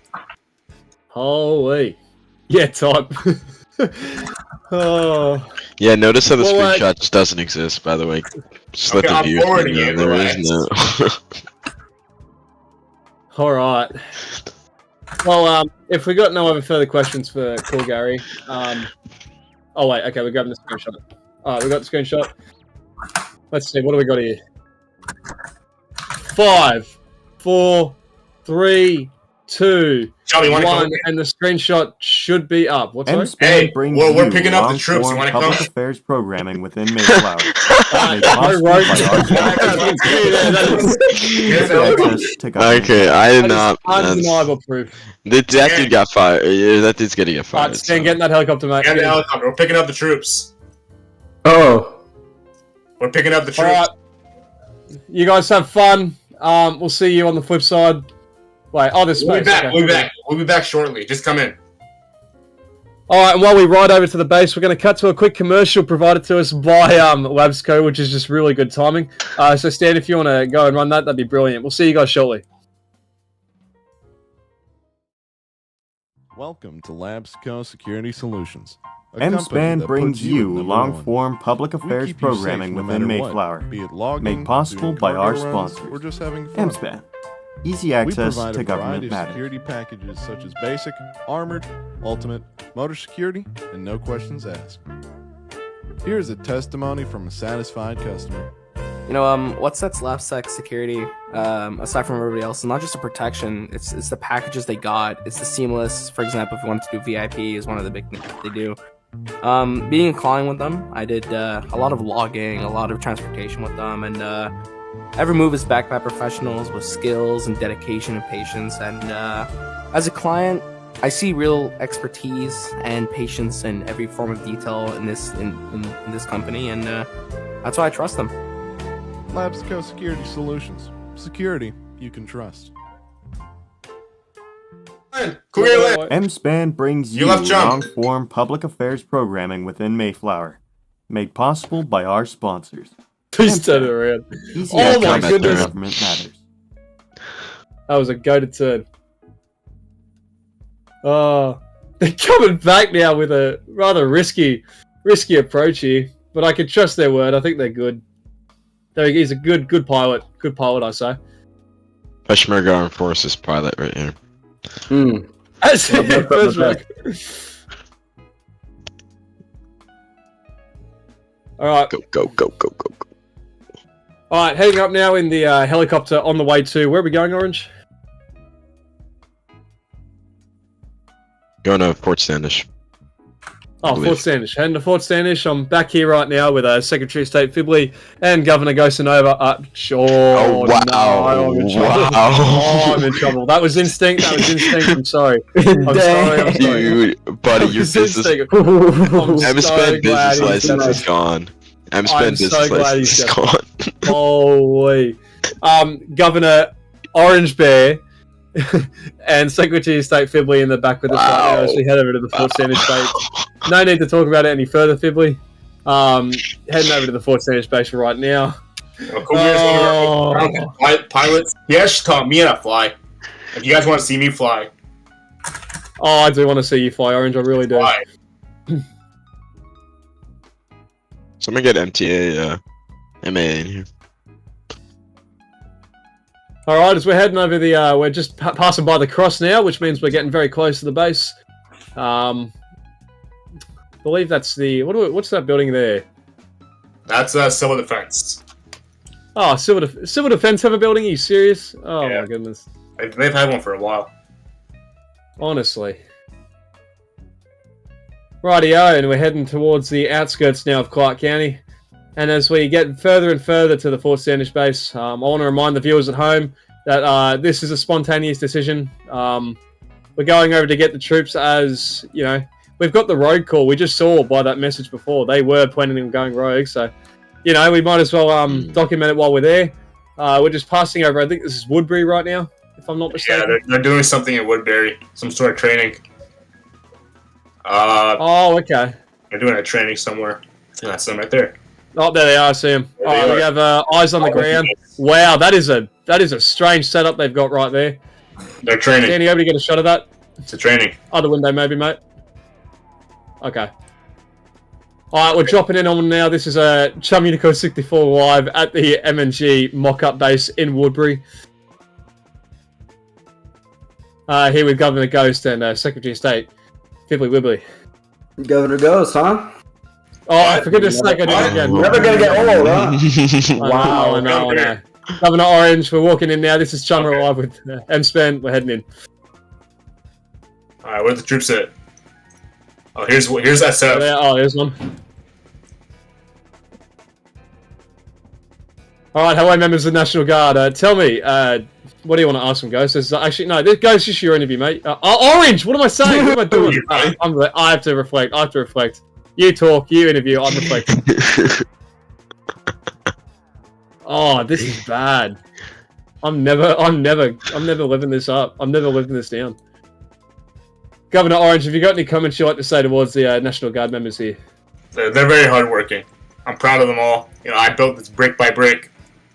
Holy. Yeah, type. Oh. Yeah, notice how the screenshot just doesn't exist, by the way. Just let the viewers know there is no... Alright. Well, if we got no other further questions for Cool Gary, oh wait, okay, we're grabbing the screenshot. Alright, we got the screenshot. Let's see, what do we got here? 5, 4, 3, 2, Charlie, 1, and the screenshot should be up. What's that? Hey, we're picking up the troops. You want to come? Public affairs programming within Mayflower. Okay, I did not. Undeniable proof. That dude got fired. Yeah, that dude's gonna get fired. Stan, get in that helicopter, mate. Get in the helicopter. We're picking up the troops. Oh. We're picking up the troops. Alright. You guys have fun. We'll see you on the flip side. Wait, oh, there's space. We'll be back. Okay. We'll be back. We'll be back shortly. Just come in. Alright, and while we ride over to the base, we're going to cut to a quick commercial provided to us by LabsCo, which is just really good timing. So Stan, if you want to go and run that, that'd be brilliant. We'll see you guys shortly. Welcome to LabsCo Security Solutions. MSpan brings you long-form public affairs programming within Mayflower, made possible by our sponsors. Or just having fun. MSpan, easy access to government We provide a variety of matters. security packages such as basic, armored, ultimate, motor security, and no questions asked. Here is a testimony from a satisfied customer. You know, what sets LabsSec security, aside from everybody else, is not just a protection, it's the packages they got, it's the seamless, for example, if you wanted to do VIP is one of the big things they do. Being a client with them, I did a lot of logging, a lot of transportation with them, and every move is backed by professionals with skills and dedication and patience, and as a client, I see real expertise and patience in every form of detail in this company, and that's why I trust them. LabsCo Security Solutions. Security you can trust. MSpan brings you long-form public affairs programming within Mayflower, made possible by our sponsors. Please turn it around. Easy Oh my access to goodness. government matters. That was a goated turn. Oh, they're coming back now with a rather risky approach here, but I can trust their word. I think they're good. He's a good pilot. Good pilot, I say. Peshmerga Armed Forces pilot right here. That's it. Alright. Go. Alright, heading up now in the helicopter on the way to... Where are we going, Orange? Going to Fort Standish. Oh, Fort Standish. Heading to Fort Standish. I'm back here right now with Secretary of State Fibley and Governor Gosanova. Oh, wow. No, I'm in trouble. Oh, I'm in trouble. That was instinct. I'm sorry. I'm sorry. Dude, buddy, your business... MSpan business license is gone. I'm so glad he's gone. Holy. Governor Orange Bear and Secretary of State Fibley in the back with us right now as we head over to the Fort Sandwich base. No need to talk about it any further, Fibley. Heading over to the Fort Sandwich base right now. Pilots. He actually taught me how to fly. If you guys want to see me fly. Oh, I do want to see you fly, Orange. I really do. Fly. Someone get MTA, MA in here. All right, as we're heading over the, we're just passing by the cross now, which means we're getting very close to the base. Believe that's the what's that building there? That's civil defense. Oh, civil defense have a building? Are you serious? Oh my goodness. They've had one for a while. Honestly. Rightio, and we're heading towards the outskirts now of Clark County. And as we get further and further to the Fort Sandwich base, I want to remind the viewers at home that this is a spontaneous decision. We're going over to get the troops as, you know, we've got the rogue call. We just saw by that message before. They were planning on going rogue, so, you know, we might as well document it while we're there. We're just passing over, I think this is Woodbury right now, if I'm not mistaken. Yeah, they're doing something in Woodbury. Some sort of training. Oh, okay. They're doing a training somewhere. I think that's them right there. Oh, there they are. I see them. Oh, we have eyes on the ground. Wow, that is a strange setup they've got right there. They're training. Danny, able to get a shot of that? It's a training. Other window, maybe, mate. Okay. All right, we're dropping in on now. This is a Chum Unico 64 live at the MNG mock-up base in Woodbury. Here with Governor Ghost and Secretary of State Fibbly Wibbly. Governor Ghost, huh? Oh, for goodness sake, I did it again. Never gonna get old, huh? Wow, I know. Governor Orange, we're walking in now. This is Chum live with M-Span. We're heading in. Alright, where's the troops at? Oh, here's that setup. Oh, there's one. Alright, hello members of the National Guard. Tell me, what do you want to ask them, Ghost? Actually, no, this Ghost is your interview, mate. Orange, what am I saying? What am I doing? I have to reflect. You talk, you interview, I'm reflecting. Oh, this is bad. I'm never living this up. I'm never living this down. Governor Orange, have you got any comments you'd like to say towards the National Guard members here? They're very hardworking. I'm proud of them all. You know, I built this brick by brick.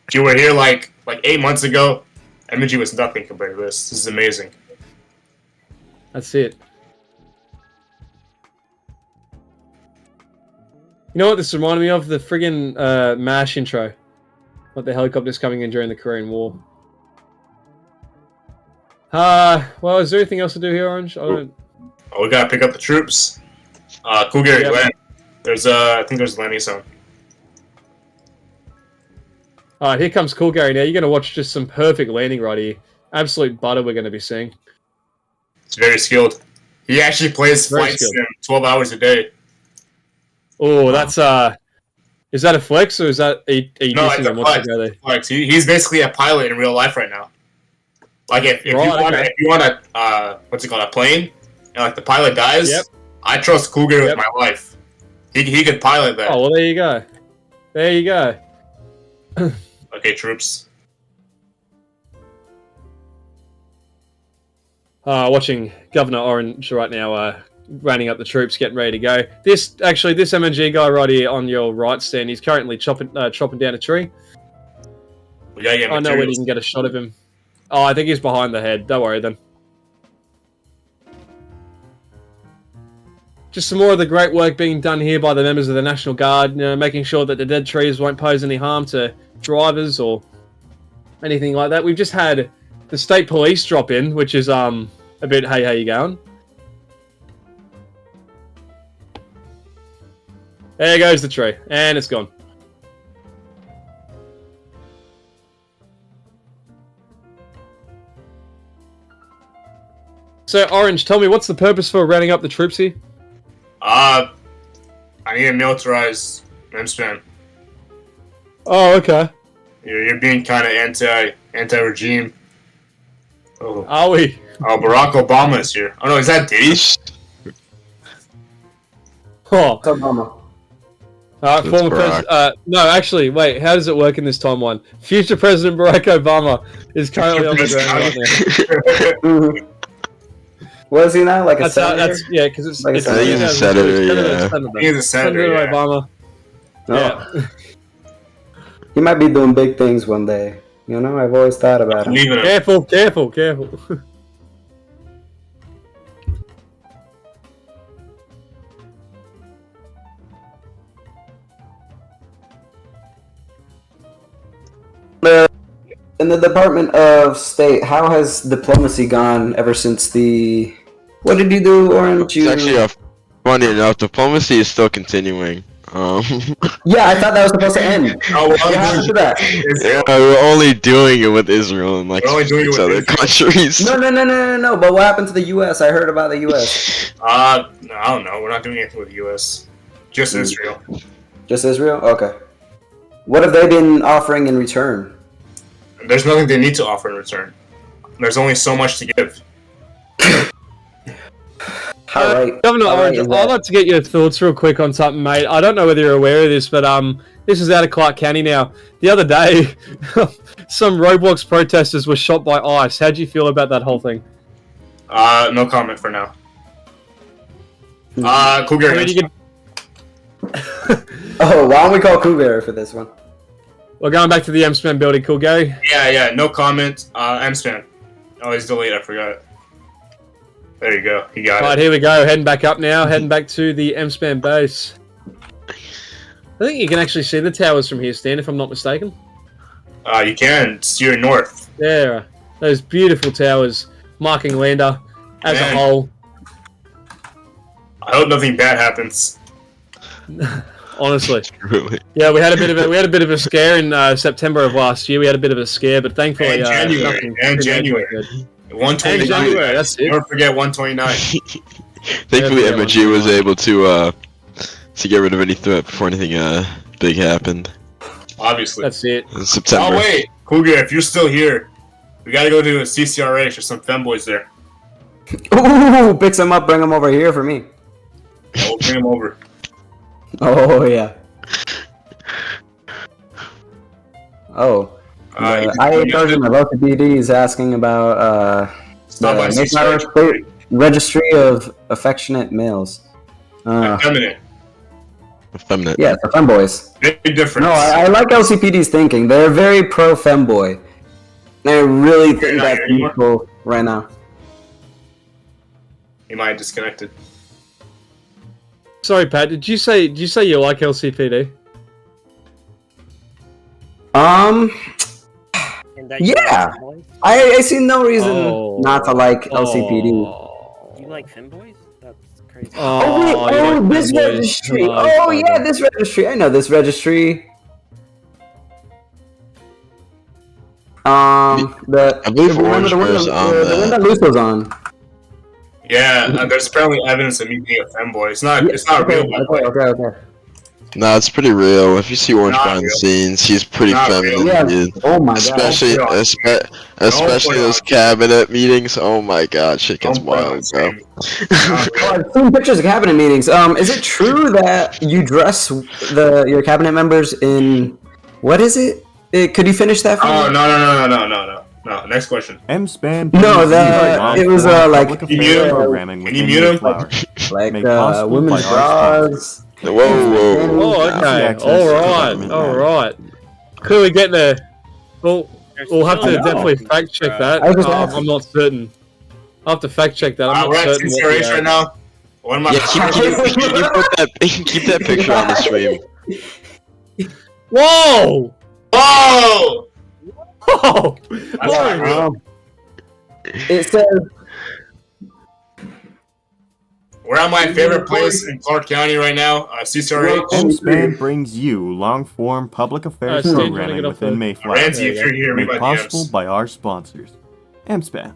If you were here like 8 months ago, MG was nothing compared to this. This is amazing. That's it. You know what this reminded me of? The friggin' MASH intro. Like the helicopters coming in during the Korean War. Well, is there anything else to do here, Orange? Oh, we gotta pick up the troops. Cool Gary, land. There's I think there's a landing zone. Alright, here comes Cool Gary now. You're gonna watch just some perfect landing right here. Absolute butter we're gonna be seeing. It's very skilled. He actually plays flight sim 12 hours a day. Oh, that's is that a flex or is that a no, it's a flex. He's basically a pilot in real life right now. Like if you want a what's it called, a plane, and like the pilot dies, I trust Cougar with my life. He could pilot that. Oh well, there you go. There you go. Okay, troops. Watching Governor Orange right now, rounding up the troops, getting ready to go. This MNG guy right here on your right, Stan, he's currently chopping down a tree. We gotta get I know where you can get a shot of him. Oh, I think he's behind the head. Don't worry then. Just some more of the great work being done here by the members of the National Guard, you know, making sure that the dead trees won't pose any harm to drivers or anything like that. We've just had the state police drop in, which is a bit, hey, how you going? There goes the tree, and it's gone. So, Orange, tell me, what's the purpose for rounding up the troops here? I need to militarize M-Span. Oh, okay. You're being kind of anti-regime. Oh. Are we? Oh, Barack Obama is here. Oh no, is that Diddy? Oh. Obama. Alright, That's former Barack. president. No, actually, wait. How does it work in this timeline? Future President Barack Obama is currently on the ground right now. What is he now? Like a That's senator? yeah, because it's. Like a it's senator? He's a senator, yeah. He's a senator, Senator yeah. Obama. Oh. Yeah. He might be doing big things one day. You know, I've always thought about him. Leave it. Careful, careful, careful. In the Department of State, how has diplomacy gone ever since the... What did you do, Orange? It's actually funny enough, diplomacy is still continuing. Yeah, I thought that was supposed to end. Oh, What happened to that? Yeah, we're only doing it with Israel and like We're only doing it six with other Israel. countries. No, but what happened to the U.S.? I heard about the U.S. I don't know. We're not doing anything with the U.S. Just Israel. Just Israel? Okay. What have they been offering in return? There's nothing they need to offer in return. There's only so much to give. Governor Orange, I'd like to get your thoughts real quick on something, mate. I don't know whether you're aware of this, but this is out of Clark County now. The other day, some Roblox protesters were shot by ICE. How do you feel about that whole thing? No comment for now. Cougar. Oh, why don't we call Cougar for this one? We're going back to the M-Span building. Cool, Gary? Yeah, no comment. M-Span. Oh, he's delayed. I forgot. There you go. He got Alright, it. here we go. Heading back up now. Heading back to the M-Span base. I think you can actually see the towers from here, Stan, if I'm not mistaken. You can steer north. There. Those beautiful towers marking Lander as a whole. I hope nothing bad happens. Honestly. Really? Yeah, we had a bit of a scare in September of last year. We had a bit of a scare, but thankfully And January. And January. 129. And January, that's it. Never forget 129. Thankfully, McGill was able to get rid of any threat before anything big happened. Obviously. That's it. In September. Oh wait, Cougar, if you're still here, we gotta go to a CCRH or some femboys there. Ooh, pick some up, bring them over here for me. Yeah, we'll bring them over. Oh, yeah. Oh. I Sergeant of LCPD is asking about the Mayflower State Registry of Affectionate Males. Effeminate. Effeminate. Yeah, for femboys. Big difference. No, I like LCPD's thinking. They're very pro femboy. I really think that's useful right now. He might have disconnected. Sorry, Pat. Did you say you like LCPD? Yeah. I see no reason not to like LCPD. You like femboys? That's crazy. Oh wait, this registry. Oh yeah, this registry. I know this registry. I believe Orange Bear's on the one that Luso's on. Yeah, there's apparently evidence of me being a femboy. It's not real, by the way. Okay. No, it's pretty real. If you see Orange behind the scenes, he's pretty feminine. Yeah. Dude. Oh my god. Especially those cabinet meetings. Oh my god, shit gets wild, bro. I've seen pictures of cabinet meetings. Is it true that you dress your cabinet members in what is it? Could you finish that for me? Oh no. Next question. M-Span. No, it was like programming. Can you mute him? Like women's bras. Whoa. Okay. All right. Clearly getting there. We'll have to definitely fact check that. I'm not certain. I'll have to fact check that. I'm We're not at certain. CCRH right now. What am I? Keep that picture on the stream. Whoa! Whoa! It says we're at my favorite place in Clark County right now, CCRH. M-Span brings you long-form public affairs programming within Mayflower. Ramsey, if you're here, made read my possible DMs. by our sponsors. M-Span.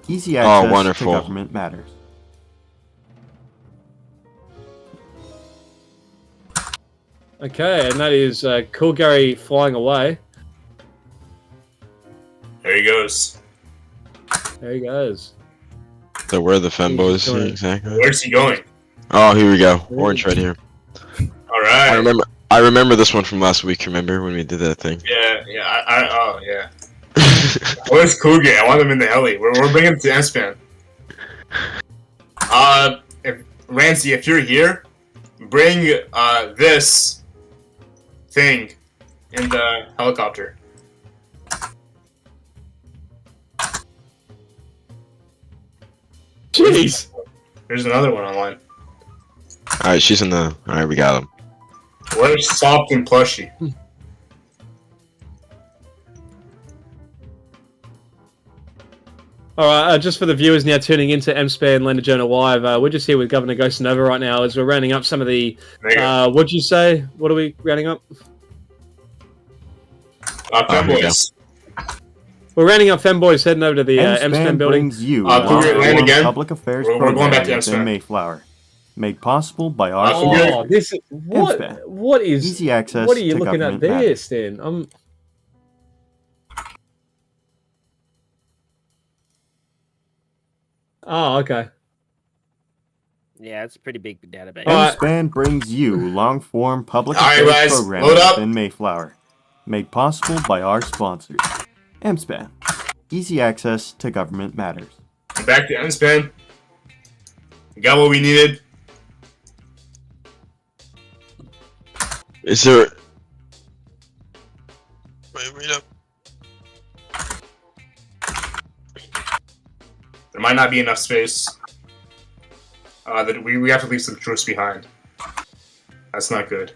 Easy access to wonderful. government matters. Okay, and that is Cool Gary flying away. There he goes. There he goes. So where are the femboys? Exactly. Where's he going? Oh, here we go. Orange right here. All right. I remember this one from last week. Remember when we did that thing? Yeah. Oh, yeah. Where's Cougar? I want him in the heli. We're bringing him to M-Span. Rancy, if you're here, bring this thing in the helicopter. Jeez. There's another one online. Alright, she's in the... Alright, we got him. Where's Soft and Plushy? Alright, just for the viewers now tuning into M-Span Lender Journal Live, we're just here with Governor Ghost Nova right now as we're rounding up some of the... what'd you say? What are we rounding up? Femboys. We're rounding up femboys heading over to the M-Span building. Brings you land again. Public Affairs We're going back to program M-Span. within Mayflower. Made possible by our Oh, this is... M-Span. What is... Easy access What are you to looking at government there, matters. Stan? Oh, okay. Yeah, it's a pretty big database. M-Span brings you long-form public All right, affairs guys, programming load up. within Mayflower. Made possible by our sponsors. M-Span. Easy access to government matters. Back to M-Span. We got what we needed. Is there... Wait up. There might not be enough space. That we have to leave some troops behind. That's not good.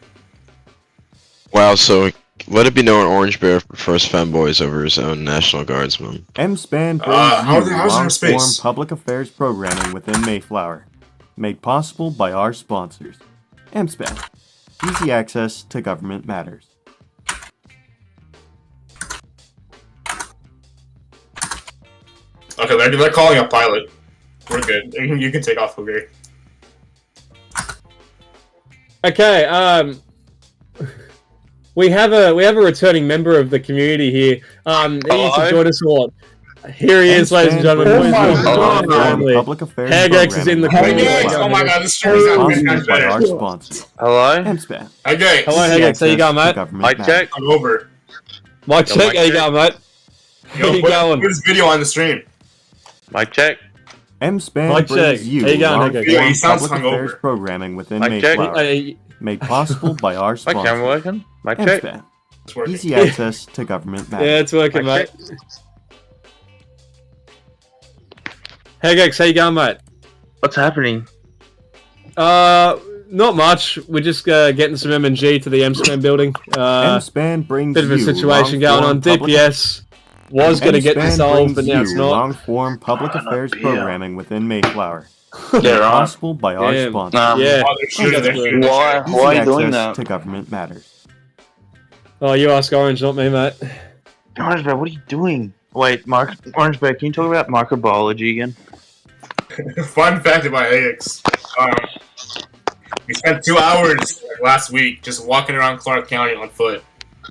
Wow, so let it be known Orange Bear prefers femboys over his own National Guardsmen. M-Span brings how's you there long-form space? public affairs programming within Mayflower. Made possible by our sponsors. M-Span. Easy access to government matters. Okay, they're calling a pilot. We're good. You can take off, Cougar. Okay, we have a returning member of the community here. He needs to join us all. Here he is, ladies and gentlemen. Oh my God. Public affairs Hagex is in the community. Oh my god, this stream is not Sponsored by our sponsors. Hello? M-Span. Okay. Hello, Hagex. How you going, mate? Mic check. I'm over. Mic check. How you going, mate? How you going? Put this video on the stream. Mic check. M-Span Mic brings check. you How you going, long-form Hagex? He sounds public affairs hungover. programming within Mic check. Mayflower. Made possible by our My sponsors. camera working? Mic check. M-Span. It's working. Easy access to government matters. Yeah, it's working, Mic mate. Hagex, how you going, mate? What's happening? Not much. We're just getting some M&G to the M-Span building. M-Span brings Bit of a you situation going on. long-form public- DPS was going to get M-Span dissolved, but brings now it's you not. long-form public affairs programming within Mayflower. Made Yeah, right. possible by our Damn. sponsors. Yeah. Oh, they're shooting. They're shooting. Why Easy are you doing access that? to government matters. Oh, you ask Orange, not me, mate. Orange Bear, what are you doing? Wait, Orange Bear, can you talk about microbiology again? Fun fact about AX. We spent 2 hours last week just walking around Clark County on foot,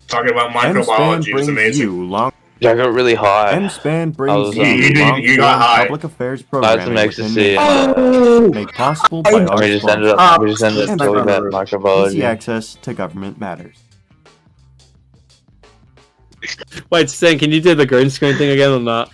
talking about M-Span microbiology. It was brings amazing. you long. I got really high. M-Span brings I was, you you got long-form high. public affairs I had some programming within ecstasy. Mayflower. Made possible by our We just ended sponsors. up talking about Easy microbiology. access to government matters. Wait, Stan, can you do the green screen thing again or not?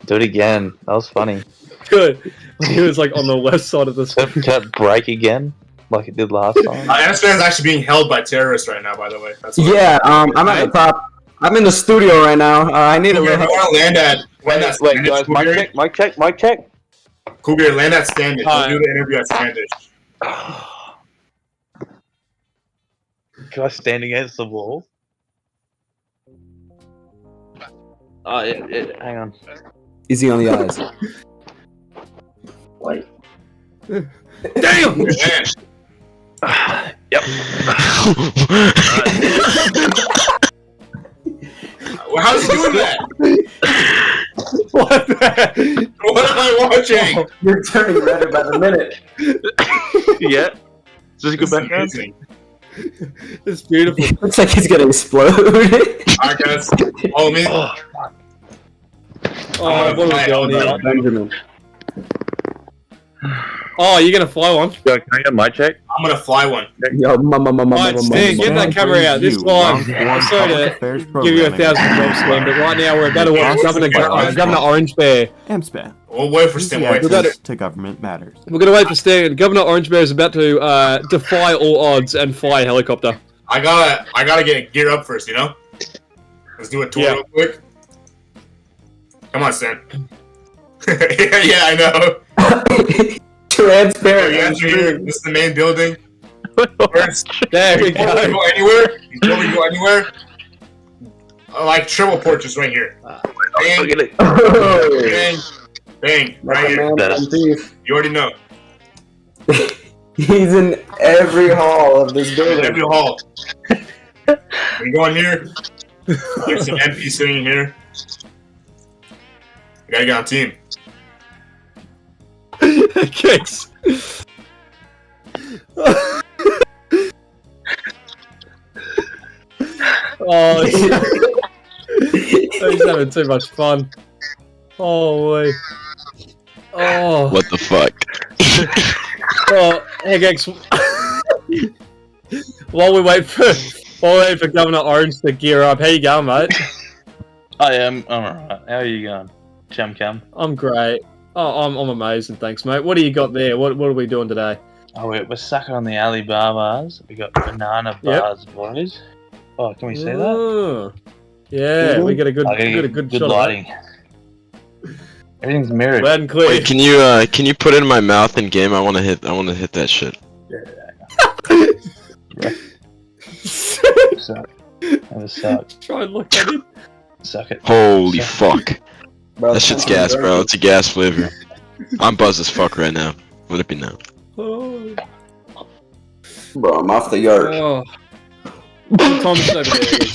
Do it again. That was funny. Good. He was like on the left side of the screen. Can't break again, like it did last time. M-Span's actually being held by terrorists right now, by the way. That's what Yeah, I'm at the top. I'm in the studio right now. I need a Cougar, little if you help. want to land at Wait, guys, mic check, mic check, mic check. Cougar, land at Standish. Hi. We'll do the interview at Standish. Can I stand against the wall? Oh, yeah, hang on. Easy on the eyes. Wait. Damn! Man. Yep. Well, how's he doing that? What the? What am I watching? You're turning redder by the minute. Yeah. Just go This is back down. amazing. It's beautiful. Looks like he's gonna explode. Alright, guys. Follow me. Oh, what are we doing here? Benjamin. Oh, you're gonna fly one? Yo, can I get my check? I'm gonna fly one. Yo, Alright, Stan, get that camera out. This line, I'm sorry to give you 1,000 jobs, Stan, but right now we're about to watch Governor Orange Bear. MSPAN. We'll wait for Stan. Easy access to government matters. We're gonna wait for Stan. Governor Orange Bear is about to defy all odds and fly a helicopter. I gotta get gear up first, you know? Let's do a tour real quick. Come on, Stan. yeah, I know. Transparent. Here. This is the main building. First, there we go. Before we go anywhere, like triple portraits right here. Bang, bang, bang, right here. You already know. He's in every hall of this building. Every hall. We go in here. There's some MPs sitting here. We gotta get on team. Kicks. Oh, he's having too much fun. Holy. Oh. What the fuck? Oh, Hegex. While we wait for Governor Orange to gear up, how you going, mate? I am. I'm alright. How are you going, Chum Cam? I'm great. Oh, I'm amazing, thanks, mate. What do you got there? What are we doing today? Oh, we're sucking on the Alibabas. We got banana bars, boys. Oh, can we see that? Yeah, we got a good, good shot lighting. Everything's mirrored. Loud and clear. Wait, can you put it in my mouth in game? I wanna hit that shit. Suck. That was suck. Try and look at it. Suck it. Holy fuck. Bro, That shit's gas, bro. It's a gas flavor. I'm buzzed as fuck right now. Let it be known. Oh. Bro, I'm off the yard. Oh. Tom's over there.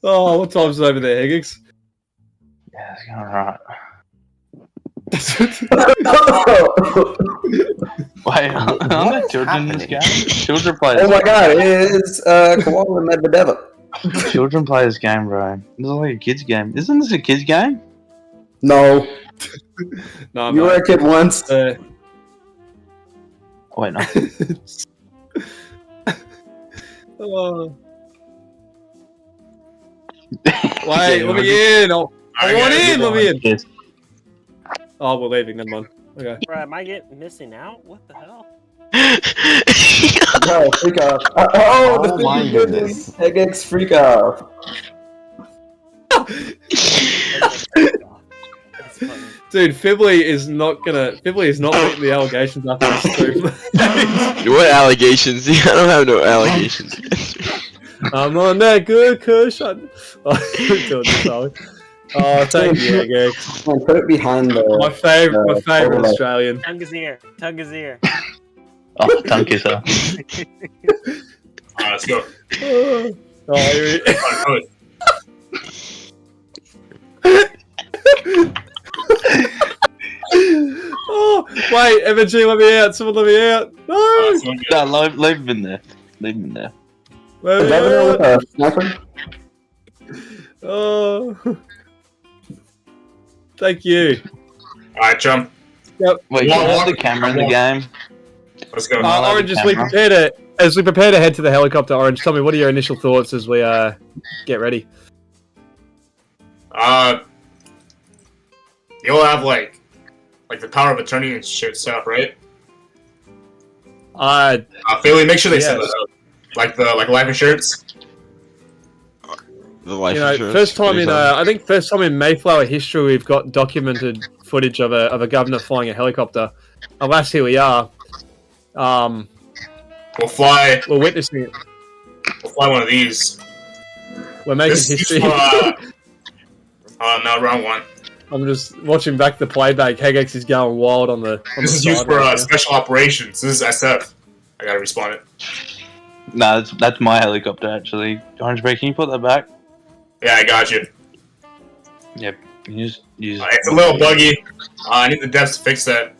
Oh, what time's it over there, Higgins? Yeah, it's going alright. Wait, aren't there children in this game? Children play this Oh my god, it's Koala Medvedev. Children play this game, bro. This is like a kid's game. Isn't this a kid's game? No. No, you were a kid once. Wait, no. Oh. Wait, let me in. I want in. Let me in. Yes. Oh, we're leaving. Never mind. Okay. Bro, am I getting missing out? What the hell? No, freak off. Oh my goodness. Hegex freak off. Dude, Fibley is not meeting the allegations after this stream. What allegations? I don't have no allegations. I'm on that good cushion. Oh, thank you, Hegex. Put it behind the. My favorite Australian. Tungazier. Oh, thank you, sir. Alright, let's go. Oh, here Oh, wait, MG, let me out. Someone let me out. No! No, leave him in there. Leave him in there. Oh. Thank you. Alright, chum. Yep. Wait, you have the camera in the game? Let's go. Orange, as we prepare to head to the helicopter, Orange, tell me, what are your initial thoughts as we get ready? You'll have like the power of attorney and shit set up, right? Bailey, make sure they set that up. Like life insurance. The life insurance. First time in I think first time in Mayflower history we've got documented footage of a governor flying a helicopter. Alas, here we are. We're witnessing it. We'll fly one of these. We're making history. No, wrong one. I'm just watching back the playback. Hegex is going wild on the. This is used for special operations. This is SF. I gotta respawn it. No, that's my helicopter actually. Orange Bay, can you put that back? Yeah, I got you. Yep. Use. It's a little buggy. I need the devs to fix that.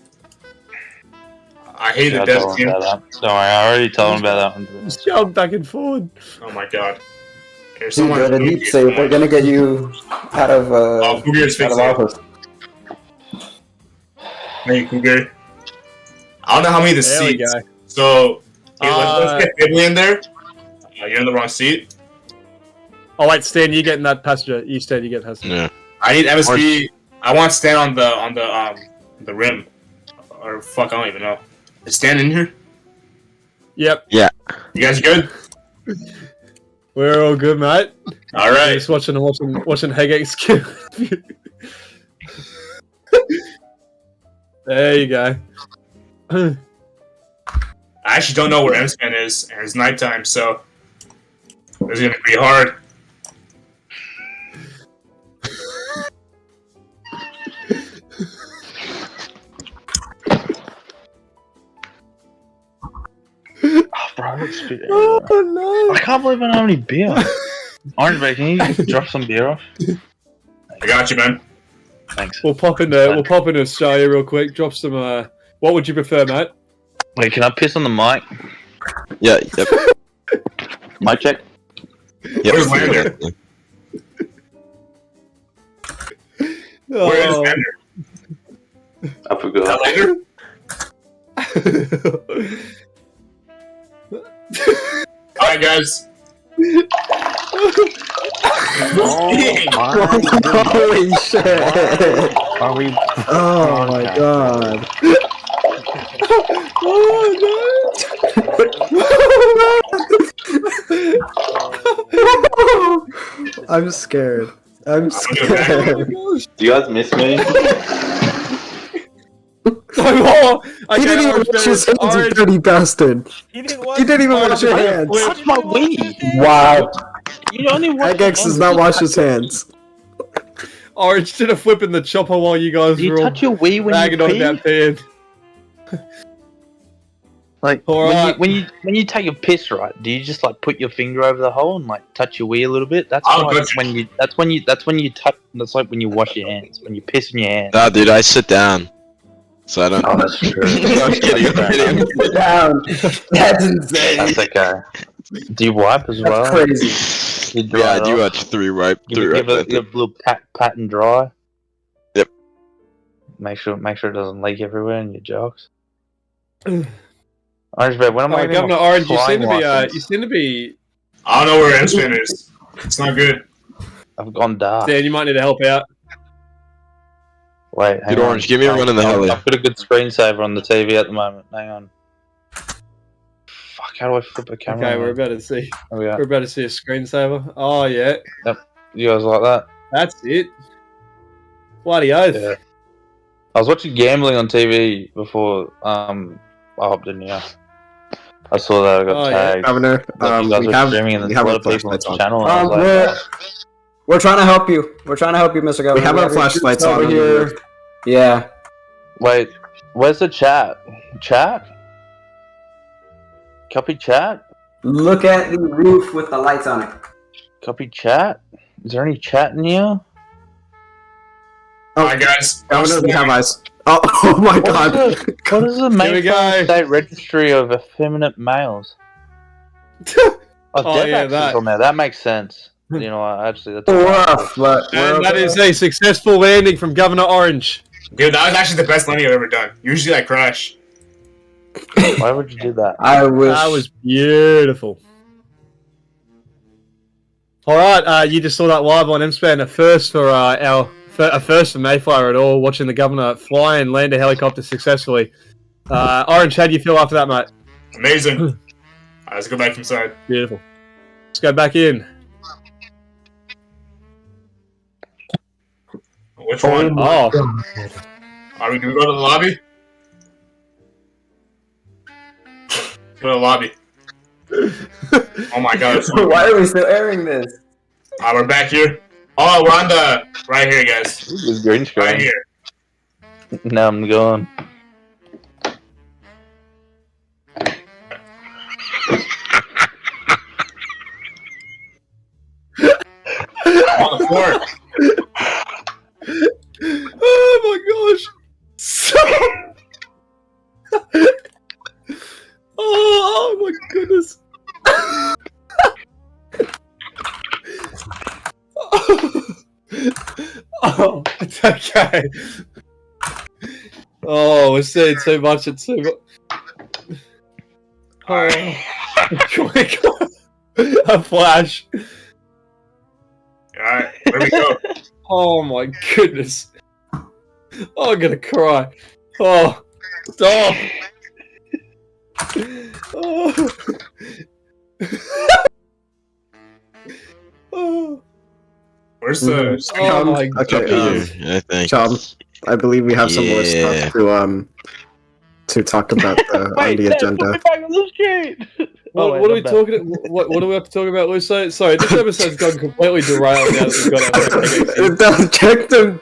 I hate the devs team. Don't worry, I already told him about that one. Just jump back and forward. Oh my god. There's Dude, someone. go to deep save. We're gonna get you out of Cougar's out of fixing it. office. Hey, Cougar. I don't know how many the There we seats. go. So, let's get Bibley in there. You're in the wrong seat. Oh wait, Stan, you getting that passenger? You Stan, you get passenger. Yeah. I need MSP. I want Stan on the rim. Or fuck, I don't even know. Is Stan in here? Yep. Yeah. You guys good? We're all good, mate. All right. Just watching Hegex kill. There you go. I actually don't know where M-Span is, and it's nighttime, so it's gonna be hard. Bro, no. I can't believe I don't have any beer. Orange Bear, can you drop some beer off? I got you, man. Thanks. We'll pop in Australia real quick. Drop some. What would you prefer, mate? Wait, can I piss on the mic? Yeah. Yep. Mic check. Yep. Where's Lander? Where is Lander? I forgot. Lander? Alright, guys. Holy shit! Are we? Oh my god! I'm scared. I'm scared. Do you guys miss me? He didn't even wash his hands, you dirty bastard. He You didn't even wash your hands. Touch my weed. Wow. You only wash Egex does not wash his hands. Orange did a flip in the chopper while you guys Do you were all touch your wee when bagging you on pee? about peeing. Like Alright. when you take a piss, right? Do you just like put your finger over the hole and like touch your wee a little bit? That's I'll like touch when you. That's when you touch. That's like when you wash your hands. When you piss in your hands. Nah, dude, I sit down. So I don't. Oh, that's true. I'm kidding, I'm kidding. Sit down. That's insane. That's okay. Do you wipe as well? That's crazy. You dry Yeah, I it do off? watch three wipe. Give it a little pat and dry. Yep. Make sure it doesn't leak everywhere in your jocks. Orange Bear, when am I Alright, getting Governor my Orange, you flying seem to be. license? You seem to be. I don't know where M-Span is. It's not good. I've gone dark. Dan, you might need to help out. Wait, hang Dude, on. Orange, give me a run in the heli. I've got a good screensaver on the TV at the moment. Hang on. Fuck, how do I flip a camera? Okay, we're about to see. There we go. We're about to see a screensaver. Oh yeah, You guys like that? that's it. Bloody oath. Yeah. I was watching gambling on TV before I hopped in here. I saw that I got Oh, yeah. tagged. Governor, That you guys were streaming and we there's have a lot our of people on flashlights the on. channel. And I was like, We're trying to help you. We're trying to help you, Mr. Governor. We have our your flashlights troops on over over here. Yeah. wait, where's the chat? Chat? Copy chat? Look at the roof with the lights on it. Copy chat? Is there any chat in here? Alright, guys. Governor, we have eyes. Oh my god. What is the Here we go. Mayfair State Registry of Effeminate Males? Oh, yeah, that. From there. That makes sense. You know, actually, that's Rough, but And that is a successful landing from Governor Orange. Dude, that was actually the best landing I've ever done. Usually I crash. Why would you do that? I wish. That was beautiful. All right, you just saw that live on M-Span, a first for a first for Mayflower at all. Watching the governor fly and land a helicopter successfully. Orange, how do you feel after that, mate? Amazing. Alright, let's go back inside. Beautiful. Let's go back in. Which one? Oh, Are we gonna go to the lobby? Go to the lobby. Oh my god. Why are we still airing this? We're back here. Oh, we're on the right here, guys. This is green screen. Right here. Now I'm gone. On the floor. oh my gosh! oh my goodness! Okay. Oh, we're seeing too much and too much. Oh. A flash. Alright, where we go? Oh my goodness. Oh, I'm gonna cry. Oh, stop. Oh. Oh. Where's the? Oh my Okay, I Xiam, I believe we have some more stuff to talk about on the agenda. What are we talking? What do we have to talk about, Luso? Sorry, this episode's gone completely derailed now that we've got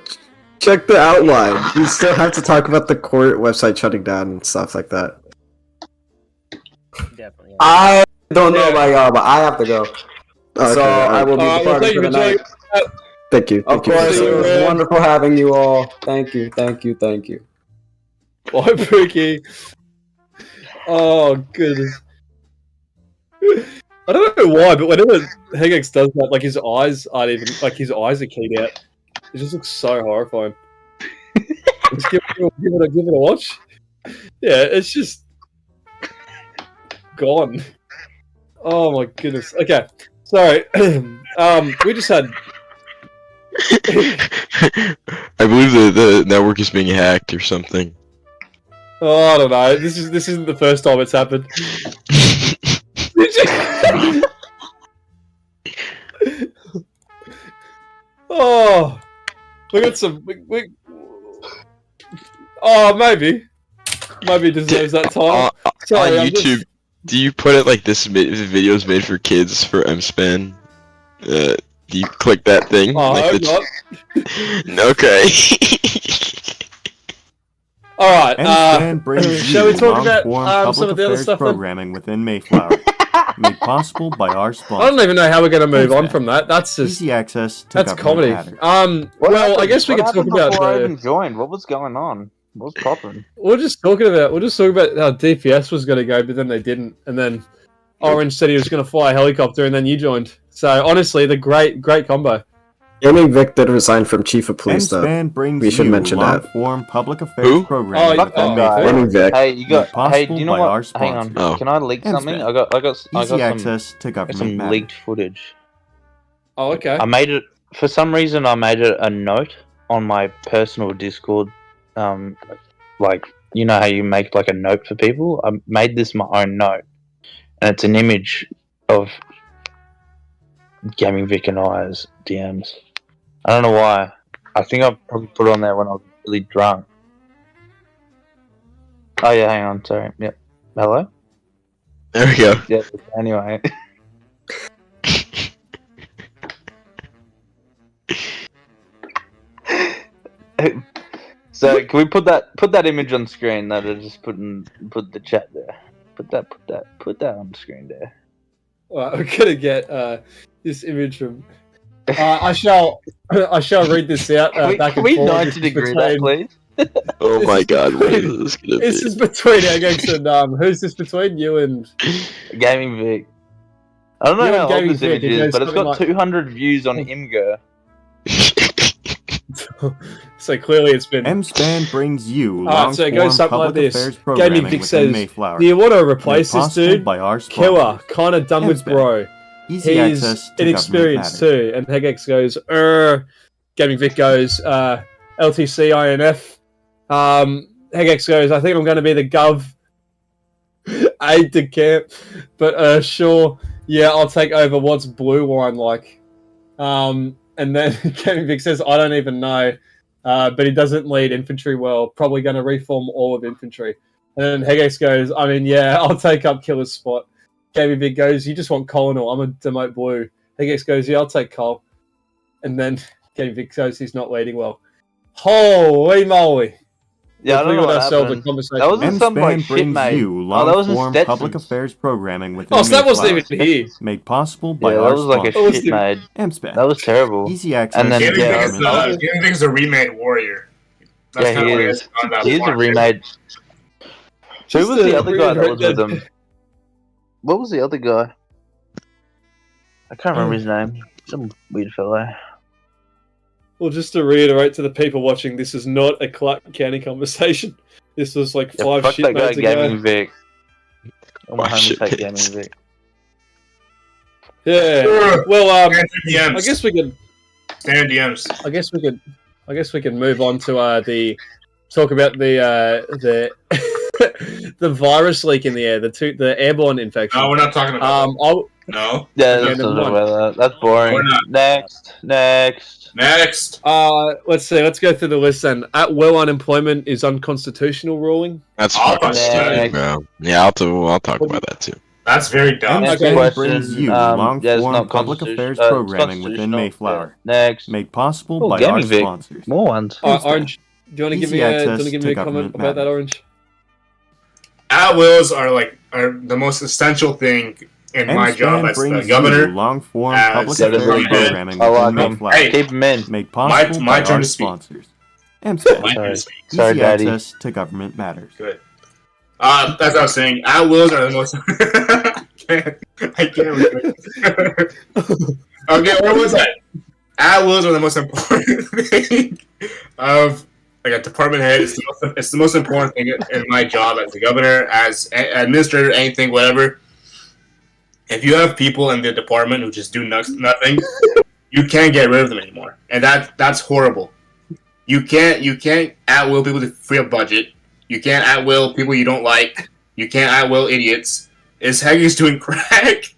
Check the outline. You still have to talk about the court website shutting down and stuff like that. Definitely. I don't know about y'all, but I have to go. So I will be departing for the night. Thank you. Of course, it was wonderful having you all. Thank you. Bye, Pookie. Oh, goodness. I don't know why, but whenever Hegex does that, like his eyes aren't even his eyes are keyed out. It just looks so horrifying. Just give it a watch. Yeah, it's just gone. Oh my goodness. Okay, sorry. We just had. I believe the network is being hacked or something. Oh, I don't know. This isn't the first time it's happened. Oh, we got some. Oh, maybe it deserves that title. Sorry, on YouTube, do you put it like this? Videos made for kids for MSpan. Do you click that thing? Oh, like I hope not. Okay. All right. MSpan brings shall we talk about long-form some of the other public stuff? programming within Mayflower, made possible by our sponsor. I don't even know how we're going to move on from that. That's just easy access to that's comedy. matters. Well, I guess we could talk about. Before I even joined, what was going on? What was popping? We're just talking about how DPS was going to go, but then they didn't, and then Orange said he was going to fly a helicopter, and then you joined. So honestly, the great combo. Gaming Vic did resign from Chief of Police, though. We should mention that. Long-form public affairs programming within Mayflower. Gaming Vic. Hey, you got. Hey, do you know by what? our Hang on. sponsors. Can I leak something? I got Easy access to government some matters. leaked footage. Oh, okay. I made it for some reason. I made it a note on my personal Discord. Like you know how you make like a note for people. I made this my own note, and it's an image of Gaming Vic and I's DMs. I don't know why. I think I probably put it on there when I was really drunk. Oh yeah, hang on. Sorry. Yep. Hello. There we go. Yeah. Anyway. So can we put that image on screen that I just put the chat there? Put that on screen there. Well, we're gonna get this image from. I shall read this out back and forth. Can we 90 degree that, please? Oh my god, what is this gonna be? This is between Hegex and who's this between you and Gaming Vic? I don't know You how and old Gaming this image Vic, is, but it's got something 200 views on Imgur. So clearly it's been. MSpan brings you Alright, so it goes long-form something like public this. affairs Gaming programming Vic within says, Mayflower. "Do you want to replace Made this possible dude? by our Killer, sponsors. kind of done with MSpan. bro. Easy He's access to inexperienced government too." And Hegex goes, Gaming Vic goes, LTC INF. Hegex goes, "I think I'm going to be the Gov aide to camp, but sure, yeah, I'll take over. What's blue wine like?" And then Gaming Vic says, "I don't even know, but he doesn't lead infantry well. Probably going to reform all of infantry." And then Hegex goes, "I mean, yeah, I'll take up Killer's spot." Gaming Vic goes, "You just want Colonel. I'm a demote blue." Hegex goes, "Yeah, I'll take Cole." And then Gaming Vic goes, "He's not leading well." Holy moly! Yeah, I don't know what ourselves a happened. conversation. That wasn't some like MSpan shit, brings mate. you Oh, that was in long-form Stetson. public affairs programming within Oh, so that wasn't Mayflower. even here. Made possible by Yeah, our that was like a sponsors. shit, mate. MSpan. That was terrible. Easy access. And then Gaming yeah, Vic is a remade warrior. That's yeah, kinda he weird is. on that He is a part. remade. Who Just was the a other guy that was weird with him? What was the other guy? I can't remember his name. Some weird fellow. Well, just to reiterate to the people watching, this is not a Clark County conversation. This was like Yeah, 5 fuck that guy, shitloads ago. Gaming Vic. All my Oh, homies hate shit. Gaming Vic. Yeah. Well, I DMs. guess we can. Stand DMs. I guess we can move on to talk about the the virus leak in the air, the airborne infection. No, we're not talking about No. Yeah, Okay, let's never not talk mind. about that. That's boring. We're not. Next. Let's see. Let's go through the list then. At will unemployment is unconstitutional ruling. That's Oh, fucking stupid, next. bro. Yeah, I'll talk about that too. That's very dumb. Next Okay. question. brings you yeah, it's long-form not public constitu- affairs it's programming within constitutional. Mayflower, Next. made possible Oh, by Gaming our Vic. sponsors. More ones. Orange, do you want to give Easy me a access to comment government about that, matters. Orange? At-wills are the most essential thing in my job as the governor. Long-form as public the affairs president. programming I within like 'em. Mayflower, Hey, Keep them in. made possible my by turn our to speak. sponsors. MSPAN, Sorry. easy Sorry, Daddy. access to government matters. Good. That's what I was saying. At-wills are the most... I can't remember. Okay, where was I? At-wills are the most important thing of like a department head. It's the most important thing in my job as the governor, as administrator, anything, whatever. If you have people in the department who just do nothing, you can't get rid of them anymore, and that's horrible. You can't at-will people to free up budget. You can't at-will people you don't like. You can't at-will idiots. Is Heggy's doing crack?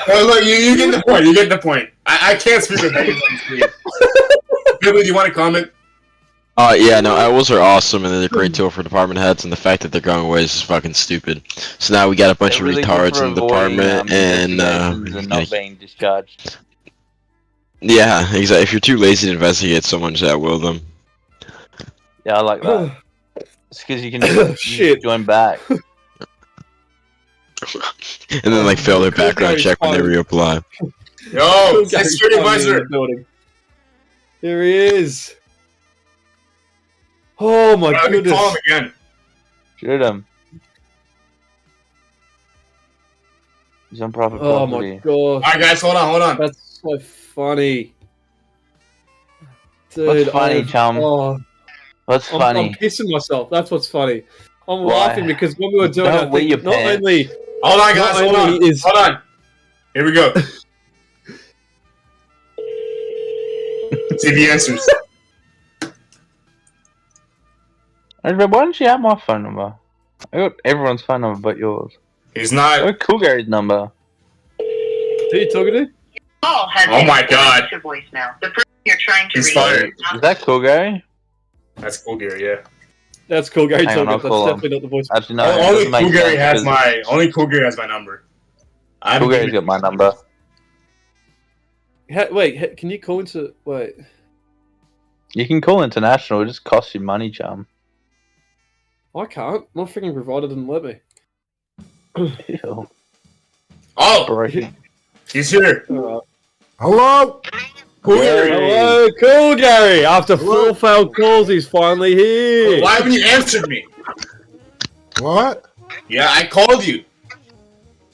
Well, look, you get the point. You get the point. I can't speak with Heggy on the screen. Billy, do you want to comment? Yeah, no, owls are awesome, and they're a great tool for department heads, and the fact that they're going away is just fucking stupid. So now we got a bunch They're of really good retards for in the avoiding, department, and investigations and not being discharged. yeah, exactly. If you're too lazy to investigate someone, just at-will them. Yeah, I like that. It's because you can Shit. join back. And then like fail their background check when they reapply. Yo, security advisor. Here he is. Oh my Let me goodness. call him again. Shoot him. He's on private Oh property. my god. Alright, guys, hold on. That's so funny. Dude, What's funny, chum? What's I'm funny? pissing myself. That's what's funny. I'm Why? laughing because when we were doing Don't our wear thing, your not pants. only Hold on, guys. Not Hold on. only is- Hold on. Here we go. See if he answers. Why don't you have my phone number? I got everyone's phone number but yours. He's not. I got Cool Gary's number. who are you talking to? Call has Oh been my God. forwarded to voicemail. The person you're trying to He's reach fired. is not Is that Cool Gary? That's cool, Gary. Yeah. That's cool, Gary. Hang on, Talking. I'll That's call him. definitely not the voice. Actually, no. only it doesn't make Cool Gary sense has 'cause my. Only Cool Gary has my number. I Cool haven't Gary's given- got my number. Wait, can you call into? Wait. You can call international. It just costs you money, chum. I can't. My freaking provider didn't let me. Ew. Oh, Broken. he's here. Alright. Hello? Cool Gary. Hello, cool Gary. After 4 failed calls, he's finally here. Why haven't you answered me? What? Yeah, I called you.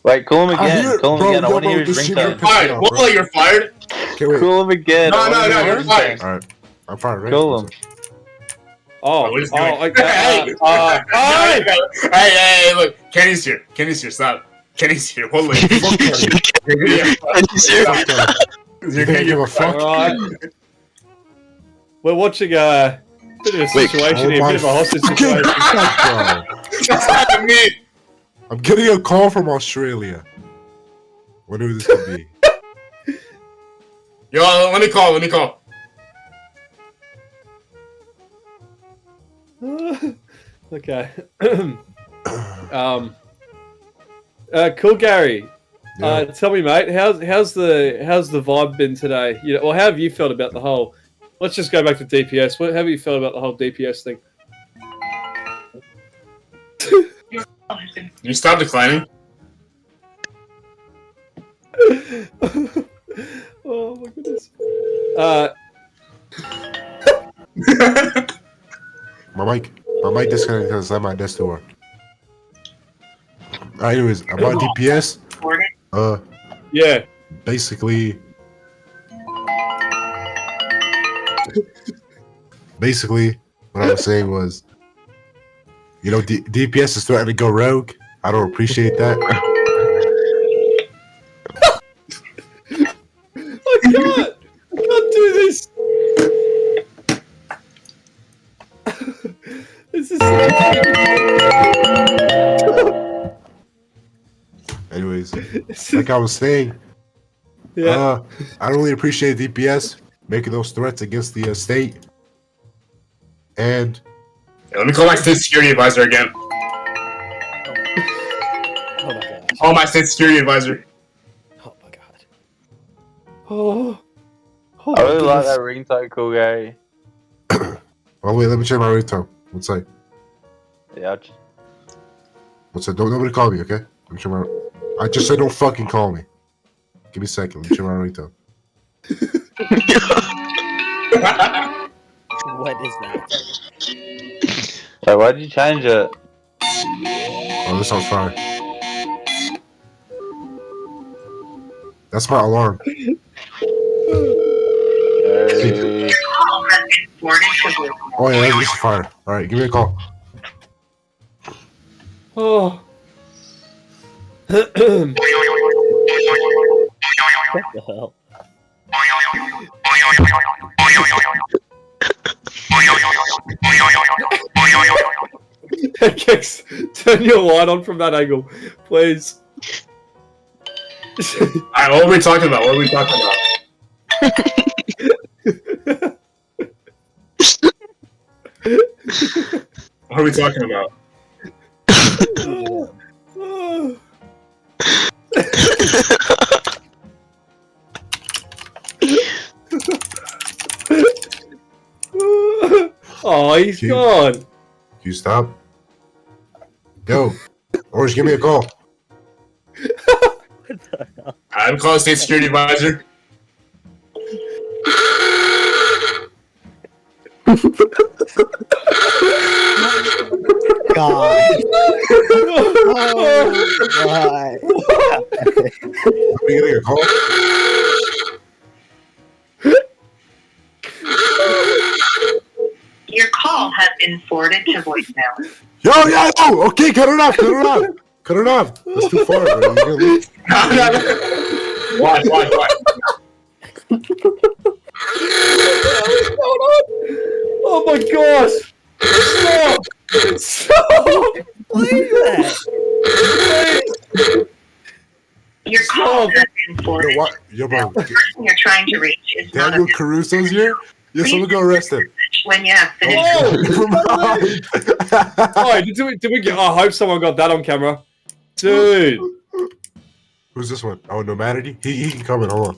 Wait, call him I again. hear- Call him bro, again. I yo, want to bro, hear his this shit ringtone. got Fired. off, Well, bro. you're fired. Okay, wait. Call him again. No, I wanna no, hear you're his fired. ringtone. Alright. I'm fine, right? Call him. Oh, What is he doing? okay. Hey, hey, look. Kenny's here. Kenny's here. Stop. Kenny's here. Hold on. Kenny's here. You can't give a fuck. Alright. We're watching a bit of a Wait, situation here, a bit of a hostage situation. That's not me. I'm getting a call from Australia. Whatever this could be. Yo, let me call. Let me call. Okay. Cool Gary. Yeah. Tell me, mate, how's the vibe been today? You know, or how have you felt about the whole? Let's just go back to DPS. How have you felt about the whole DPS thing? You stop declining. Oh my goodness. My mic disconnected because I'm at desk to work. Anyways, about DPS. Yeah. basically, what I was saying was, you know, DPS is threatening to go rogue. I don't appreciate that. I can't do this. This is Anyways, like I was saying, I don't really appreciate DPS making those threats against the state. And let me call my state security advisor again. Oh my god. Call my state security advisor. Oh. I really like that ringtone, cool guy. Oh wait, let me check my ringtone. One sec. Yeah. One sec. Don't nobody call me, okay? Let me check my. I just said don't fucking call me. Give me a second. Let me check my ringtone. What is that? Wait, why did you change it? Oh, this sounds fine. That's my alarm. Hey. Oh yeah, this is fire. All right, give me a call. Oh. What the hell? Kex, turn your light on from that angle, please. Alright, what are we talking about? What are we talking about? What are we talking about? Oh, he's gone. Can you stop? Yo, Orange, give me a call. I'm calling state security advisor. God. Oh my. Are we getting a call? Your call has been forwarded to voicemail. Yo, okay, cut it off, cut it off. That's too far, bro. You're gonna lose. Why? Oh my gosh! Stop! Stop! Play that! Your call has been forwarded. Yo, bro. The person you're trying to reach is not Daniel Caruso's here? Yo, someone go arrest him. when you have finished. Oh, did we get? I hope someone got that on camera, dude. Who's this one? Oh, Nomadity? He can come in. Hold on.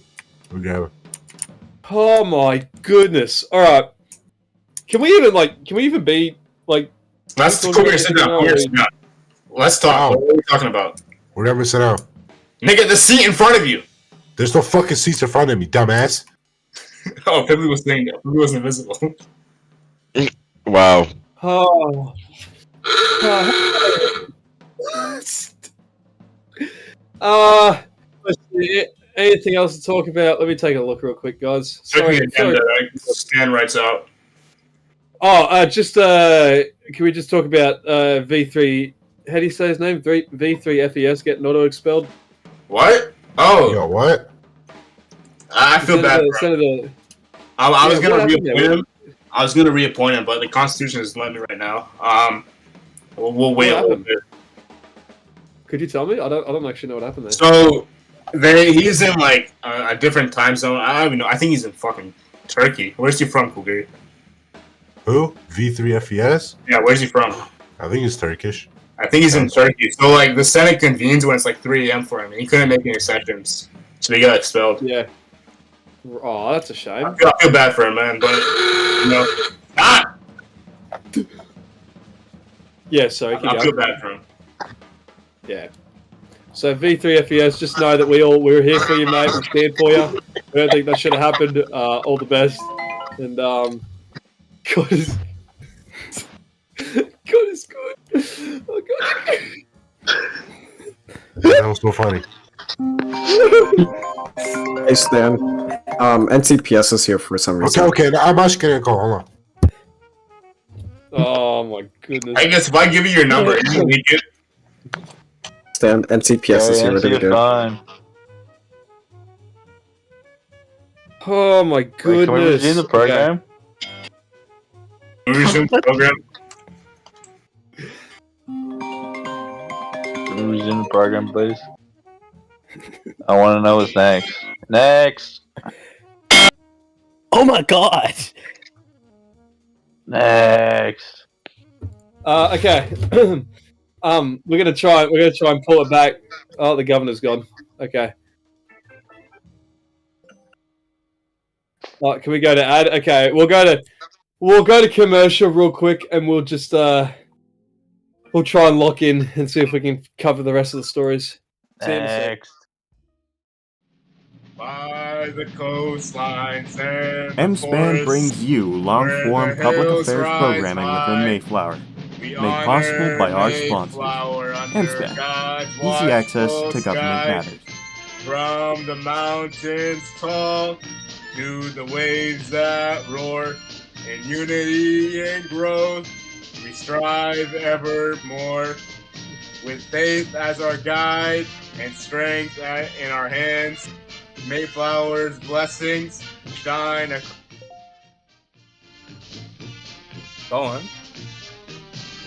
We'll grab him. Oh my goodness! All right, can we even be like? Let's sit down. Let's talk. What are we talking about? We're never sit down. Nigga, the seat in front of you. There's no fucking seats in front of me, dumbass. Oh, Pibbly was saying that. Pibbly was invisible. Wow. Oh. Let's see. Anything else to talk about? Let me take a look real quick, guys. Sorry. Stan writes out. Oh, can we just talk about V3? How do you say his name? V3 FES getting auto expelled. What? Oh. Yo, what? I feel bad. Senator. I was gonna reappoint him. I was gonna reappoint him, but the Constitution is letting me right now. We'll wait a little bit. Could you tell me? I don't actually know what happened there. So, he's in like a different time zone. I don't even know. I think he's in fucking Turkey. Where's he from, Cougar? Who? V3 FES? Yeah, where's he from? I think he's Turkish. I think he's in Turkey. So, like, the Senate convenes when it's like 3 a.m. for him. He couldn't make any sessions, so he got expelled. Yeah. Oh, that's a shame. I feel bad for him, man, but, you know. Yeah, sorry. I feel bad for him. Yeah. So V3 FES, just know that we're here for you, mate. We stand for you. We don't think that should have happened. All the best. And God is good. Oh God. That was so funny. Hey Stan, NCPS is here for some reason. Okay, I'm actually gonna go. Hold on. Oh my goodness. I guess if I give you your number, you leak it. Stan, NCPS is here. What do we do? Oh my goodness. Can we resume the program? Can we resume the program? Can we resume the program, please? I want to know what's next. Next! Oh my god! Next! Okay. We're gonna try and pull it back. Oh, the governor's gone. Okay. Can we go to ad? Okay, we'll go to commercial real quick, and we'll just we'll try and lock in and see if we can cover the rest of the stories. Next. By the coastlines and the M-Span forests, brings you long-form where the public hills affairs rise programming high, within Mayflower, we made possible by our Mayflower sponsors. under M-Span, God's easy access watchful to government skies. matters. From the mountains tall to the waves that roar, in unity and growth, we strive evermore. With faith as our guide and strength in our hands, Mayflower's blessings shine. Go on.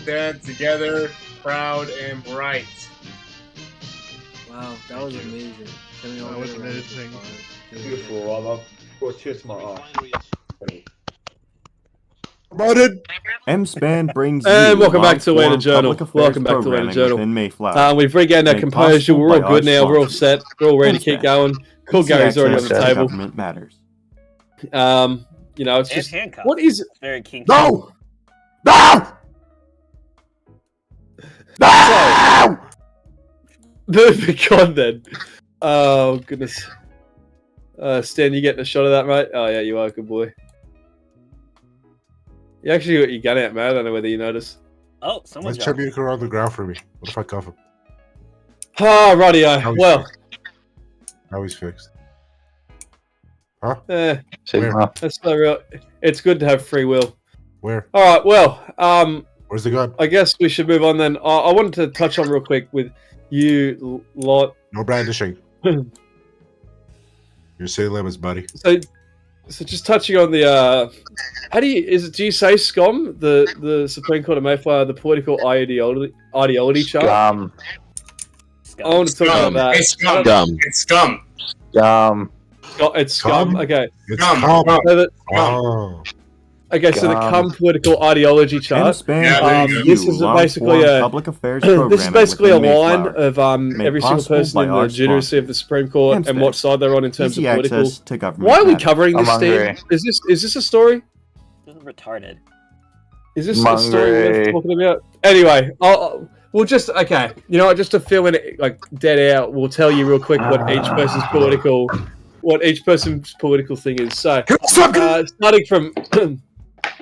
Stand together, proud and bright. Wow, that was amazing. That was amazing. Beautiful. I love. Cheers to my art. Promoted. M-Span brings And you welcome back to Wayne long-form Journal. public affairs Welcome back to Wayne programming Journal. within Mayflower. We've regained our Made composure. possible We're all by good our now. We're all sponsors. set. We're all ready to M-Span, keep going. Cool easy Gary's already on access the to table. government matters. You know, it's And just handcuffs. what is it? Very kinky. No! No! No! Moving on then. Oh goodness. Stan, you getting a shot of that, mate? Oh yeah, you are, good boy. You actually got your gun out, man. I don't know whether you noticed. Oh, someone's Let's check me on the ground for me. What if I cuff him? Ah, rightio. Well, Now he's fixed. Huh? Where? Where? That's not real. It's good to have free will. Where? All right. Well, where's the gun? I guess we should move on then. I wanted to touch on real quick with you lot. No brandishing. Your city limits, buddy. So just touching on the how do you say SCOM, the Supreme Court of Mayflower, the political ideology chart? I want to talk about that. It's scum. It's scum. It's scum. Okay. It's scum. Oh. Okay, so the cum political ideology chart. M-Span This is basically a public affairs this is programming basically a within line Mayflower, of made every single possible person by in our the judiciary of the Supreme Court and M-Span, what side they're on in terms easy of political. access to government Why are we matters. covering this, I'm Steve? hungry. Is this a story? This is retarded. Is this a story we're talking about? Anyway, we'll just okay. You know what? Just to fill in like dead out, we'll tell you real quick what each person's political thing is. So, starting from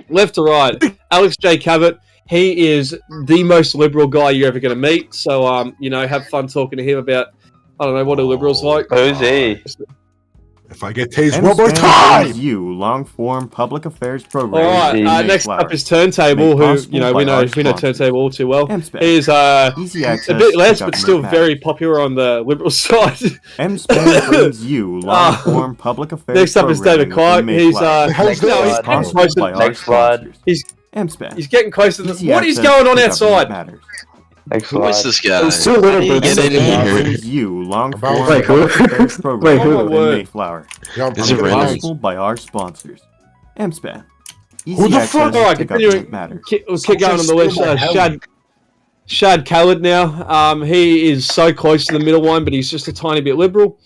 left to right, Alex J. Cabot. He is the most liberal guy you're ever going to meet. So, you know, have fun talking to him about. I don't know what are liberals like. Who's he? If I get tased one more M-Span time! brings you long-form public affairs program. All right. Next up is Turntable, who you know we know Turntable all too well. He's Easy a access bit to less, but government still matters. very popular on the liberal side. M-Span brings you long-form public affairs Next up is David Clark. programming He's within he's Mayflower. getting close to By our Next slide. sponsors. M-Span. He's getting close to the. Easy What is access going on to outside? government matters. Next Who is slide. this guy? There's two little How do you bits. get in M-Span here? brings you long-form Wait, who? public affairs programming who? within Mayflower. Is it Made random? possible by our sponsors. M-Span. Who Easy the access fuck? All right, to continuing. government matters. We'll keep going on the list. Still my Shad Khaled now. He is so close to the middle one, but he's just a tiny bit liberal.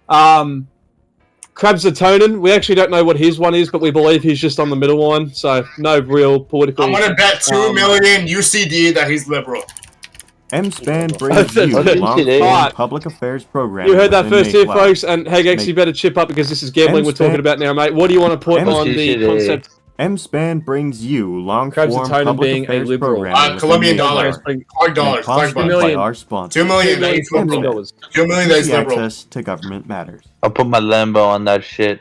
Krabs the Tonin. We actually don't know what his one is, but we believe he's just on the middle one. So no real political. I'm gonna bet 2 million UCD that he's liberal. M-Span brings you long-form Alright. public affairs programming. You heard that within first here, Mayflower. folks. And hey, Gex, you better chip up because this is gambling we're M-Span- talking about now, mate. What do you want to put on the MCCD. concept M-SPAN brings you Crabs long-form and Totem public being a affairs liberal. programming within Colombian Mayflower, dollar. Clark dollars. made Clark possible bucks. by our sponsors. 2 million. 2 million That's liberal. dollars. 2 million. That's Easy liberal. access to government matters. I'll put my Lambo on that shit.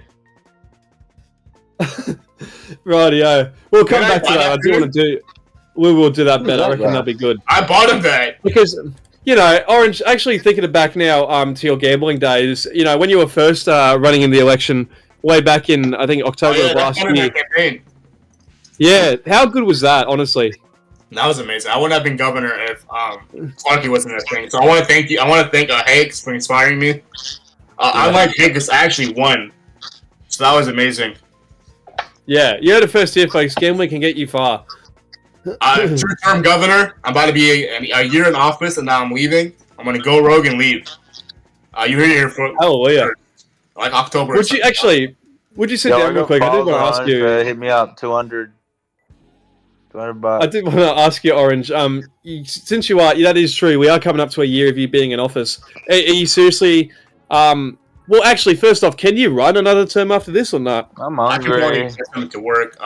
Rightio. We'll come Can I back to buy that. that I do want to do. We will do that better. I reckon that'd be good. I bought him that. Because, you know, Orange, actually thinking it back now to your gambling days, you know, when you were first running in the election way back in, I think, October of last year. Campaign. Yeah, how good was that, honestly? That was amazing. I wouldn't have been governor if Clarky wasn't that thing. So I want to thank you. I want to thank Hanks for inspiring me. I like Hanks. I actually won. So that was amazing. Yeah, you heard it first here, folks. Gambling can get you far. Two-term governor. I'm about to be a year in office, and now I'm leaving. I'm going to go rogue and leave. You heard it here for like October. Would you actually? Would you sit down real quick? I did want to ask you. Hit me up, 200 bucks. I did want to ask you, Orange. Since you are, that is true. We are coming up to a year of you being in office. Are you seriously? Well, actually, first off, can you run another term after this or not? I'm I can probably get something to work.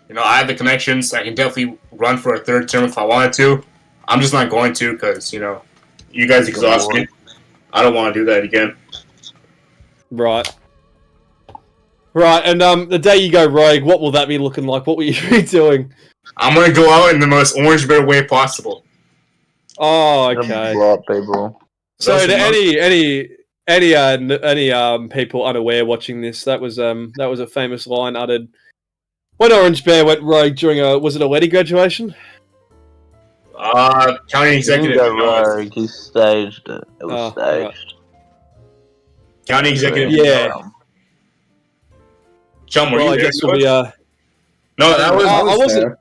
You know, I have the connections. I can definitely run for a third term if I wanted to. I'm just not going to because, you know, you guys exhaust me. I don't want to do that again. Right. Right, and the day you go rogue, what will that be looking like? What will you be doing? I'm going to go out in the most orange bear way possible. Oh, okay. Blow up people. So to any people unaware watching this, that was a famous line uttered when Orange Bear went rogue during was it a wedding graduation? County executive. Rogue. He staged it. It was staged. Right. County executive. Yeah. Chum, were you I there? guess we'll be, No, that was. I wasn't.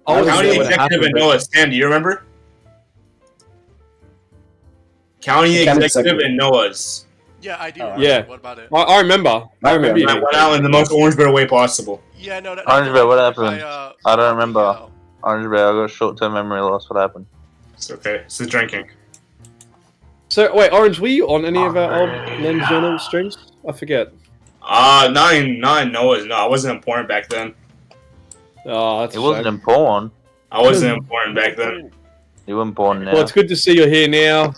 I was County executive and Noah. Stan, do you remember? County executive and Noah's. Yeah, I do. Yeah. What about it? I remember. I remember. I went out in the most orange bear way possible. Yeah, no. Orange Bear, what happened? I don't remember. Orange Bear, I got short-term memory loss. What happened? It's okay. It's the drinking. So wait, Orange, were you on any of our old Lens Journal streams? I forget. Not in Noah's. No, I wasn't important back then. Oh, that's It wasn't important. I wasn't important back then. You weren't born now. Well, it's good to see you're here now.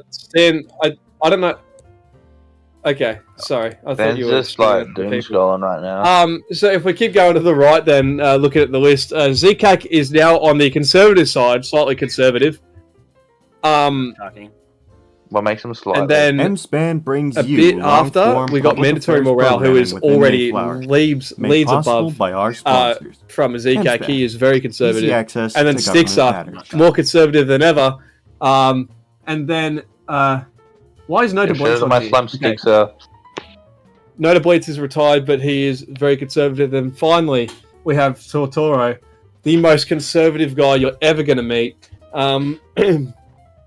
Stan, I don't know. Okay, sorry. I thought you were just like doom scrolling right now. So if we keep going to the right, then looking at the list, ZCAC is now on the conservative side, slightly conservative. What makes him slightly? And then M-SPAN brings a you bit after, long-form we got public mandatory affairs morale, who is programming within already Mayflower, leads made possible above by our sponsors. from ZCAC. M-SPAN. He is very conservative. Easy access And then to government Stickza, matters. more conservative than ever. And then why is Nota Bleach on my here? slum Stickza. Nota Bleach is retired, but he is very conservative. And finally, we have Tortoro, the most conservative guy you're ever going to meet.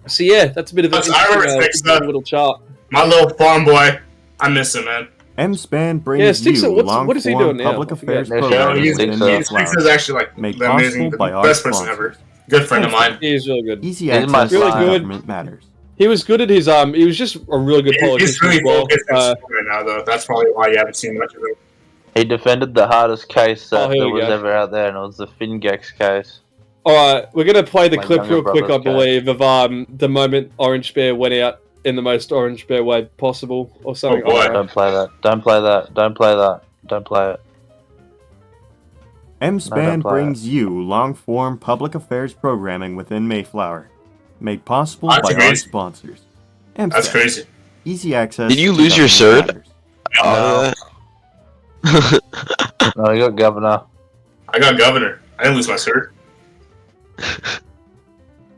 So yeah, that's a bit of an interesting little chart. My little farm boy, I miss him, man. M-SPAN brings you what is he doing long-form now? public I affairs forget. programming within Stickza's Mayflower, actually like made the amazing, possible by the our best person sponsors. ever. Good friend of mine. He is really good. Easy He's my access to really good. government matters. He was good at his he was just a really good politician. He's really as well. focused right now, though. That's probably why you haven't seen much of him. He defended the hardest case that here there we was go. ever out there, and it was the Fingex case. Alright, we're gonna play the My clip younger real quick, I brother's believe, of the moment Orange Bear went out in the most Orange Bear way possible, or something. Oh, boy. like that. Don't play that. Don't play that. Don't play that. Don't play it. M-SPAN play brings you long-form public affairs programming within Mayflower, made possible That's by our amazing. sponsors. That's M-SPAN. crazy. Easy access. Did you to lose your government cert? matters. No, you got governor. I got governor. I didn't lose my cert. Is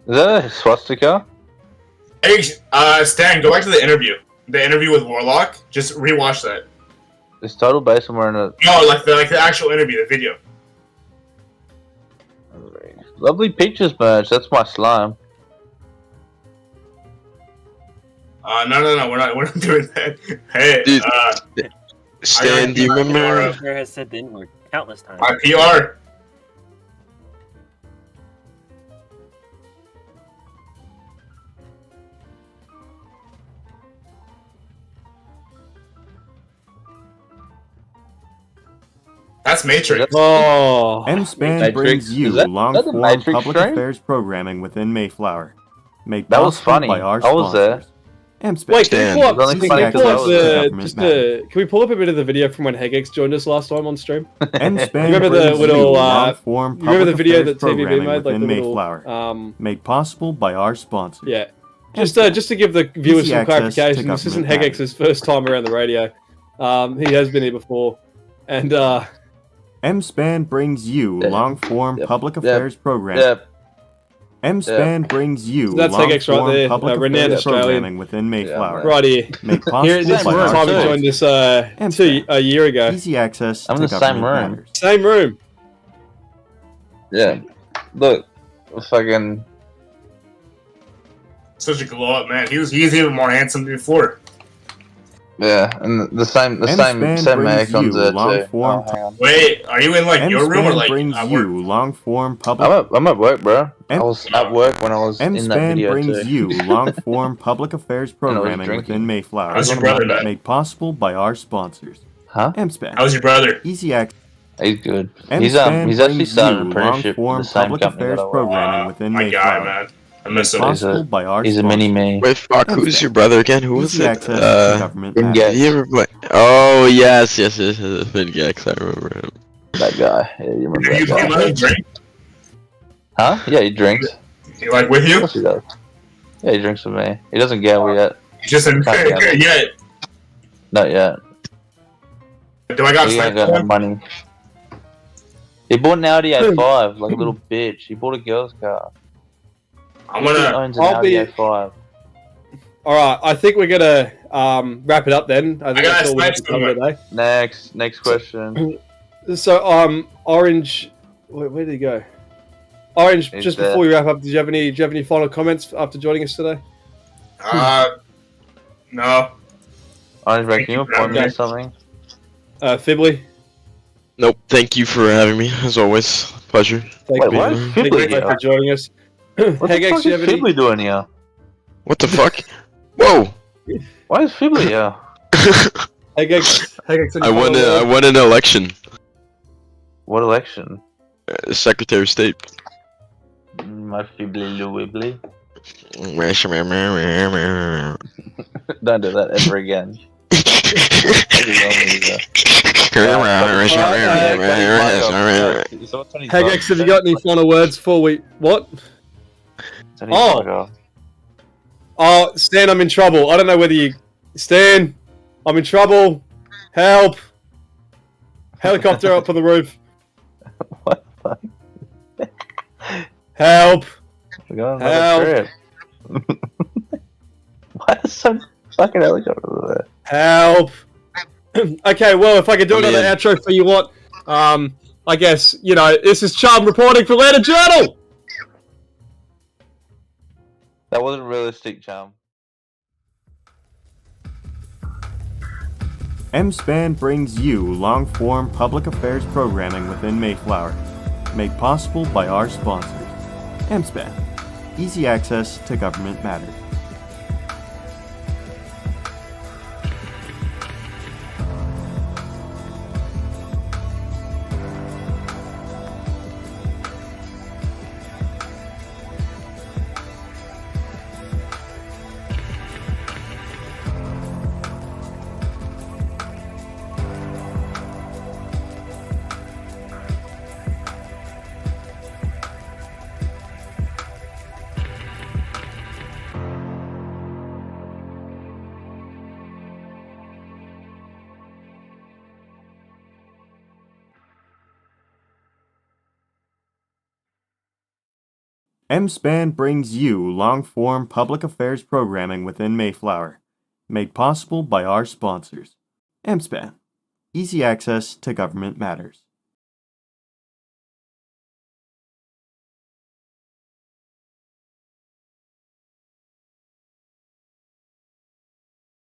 that a swastika? Hey, Stan, go back to the interview. The interview with Warlock. Just rewatch that. Is Total Base wearing a No, like the actual interview, the video. lovely pictures merch? That's my slime. No, we're not doing that. Hey, Dude, Stan, do you remember? There has said the N-word countless times. my PR. That's Matrix. Oh, MSpan Matrix? brings you Is that the long-form Matrix public stream? affairs programming within Mayflower. Made That was possible funny. by our I was there. sponsors. MSpan. Wait, can we pull up? Easy Can we pull up access to the government just matters. can we pull up a bit of the video from when Hegex joined us last time on stream? MSpan Remember the brings little you long-form remember the public video affairs that TVB programming made, like the within little Mayflower. Made possible by our sponsors. Yeah. Just to give the viewers Easy some access to clarification, this isn't government Hegex's first time around the radio. He has been here before, and MSpan brings you long-form public affairs programming. Yep. MSpan brings you So that's Hegex right long-form there, public renowned affairs Australian. programming within Mayflower. right here. Made possible Here, this is by the our time he sponsors. joined us a year ago. Easy access I'm to in the government same room. matters. Same room. Yeah. Look, fucking. Such a glow up, man. He's even more handsome than before. Yeah, and the same MSpan brings icons you there too. long-form. Oh, hang on. Wait, are you in like your room or MSpan like brings at work? you long-form public. I'm at work, bro. I M- was at work when I was in that MSpan video brings too. you long-form public affairs I was programming drinking. within Mayflower. How's your brother, man? Made possible by our sponsors. Huh? MSpan. How's your brother? Easy access. He's good. MSpan He's actually brings started an you apprenticeship with long-form the same public company affairs that I work. programming within My guy, Mayflower. man. I miss him. Possible by our He's a mini me. Wait, fuck, who's your brother again? Who was Easy it? access to government Didn't matters. get Did he ever play? Oh, yes. Fingex, I remember him. that guy. Yeah, you remember You that can guy? let him drink. Huh? Yeah, he drinks. He like with Of you? course he does. Yeah, he drinks with me. He doesn't gamble yet. He's just in Can't gamble. yet. Not yet. Do I got He ain't sniped? got no money. He bought an Audi A5 like a little bitch. He bought a girl's car. I'm He gonna. owns an I'll Audi be- A5. All right, I think we're gonna wrap it up then. I think gotta that's all we snipe can cover today. Next question. So, Orange, where did he go? Orange, He's just there. before we wrap up, do you have any final comments after joining us today? No. Orange, bro, can you appoint me Okay. or something? Fibley, Nope, thank you for having me, as always. Pleasure. thank Wait, you. why is Thank Fibley you here? for joining us. What the Hegex, fuck do you is have any? Fibley doing here? What the fuck? Whoa! Why is Fibley here? Hegex, any I won final I words? won an election. What election? Secretary of State. My Fibley Lou Wibbly. Don't Don't do that ever again. Hegex, have you got any final words before we what? Oh, Stan, I'm in trouble. I don't know whether you Stan, I'm in trouble. Help! Helicopter up on the roof. What? Help! Help! Why is some fucking helicopter there? Help! Okay, well, if I could do another outro for you, what? I guess, you know, this is Chum reporting for Atlanta Journal! That wasn't realistic, Chum. MSpan brings you long-form public affairs programming within Mayflower. Made possible by our sponsors. MSpan. Easy access to government matters. MSpan brings you long-form public affairs programming within Mayflower. Made possible by our sponsors. MSpan. Easy access to government matters.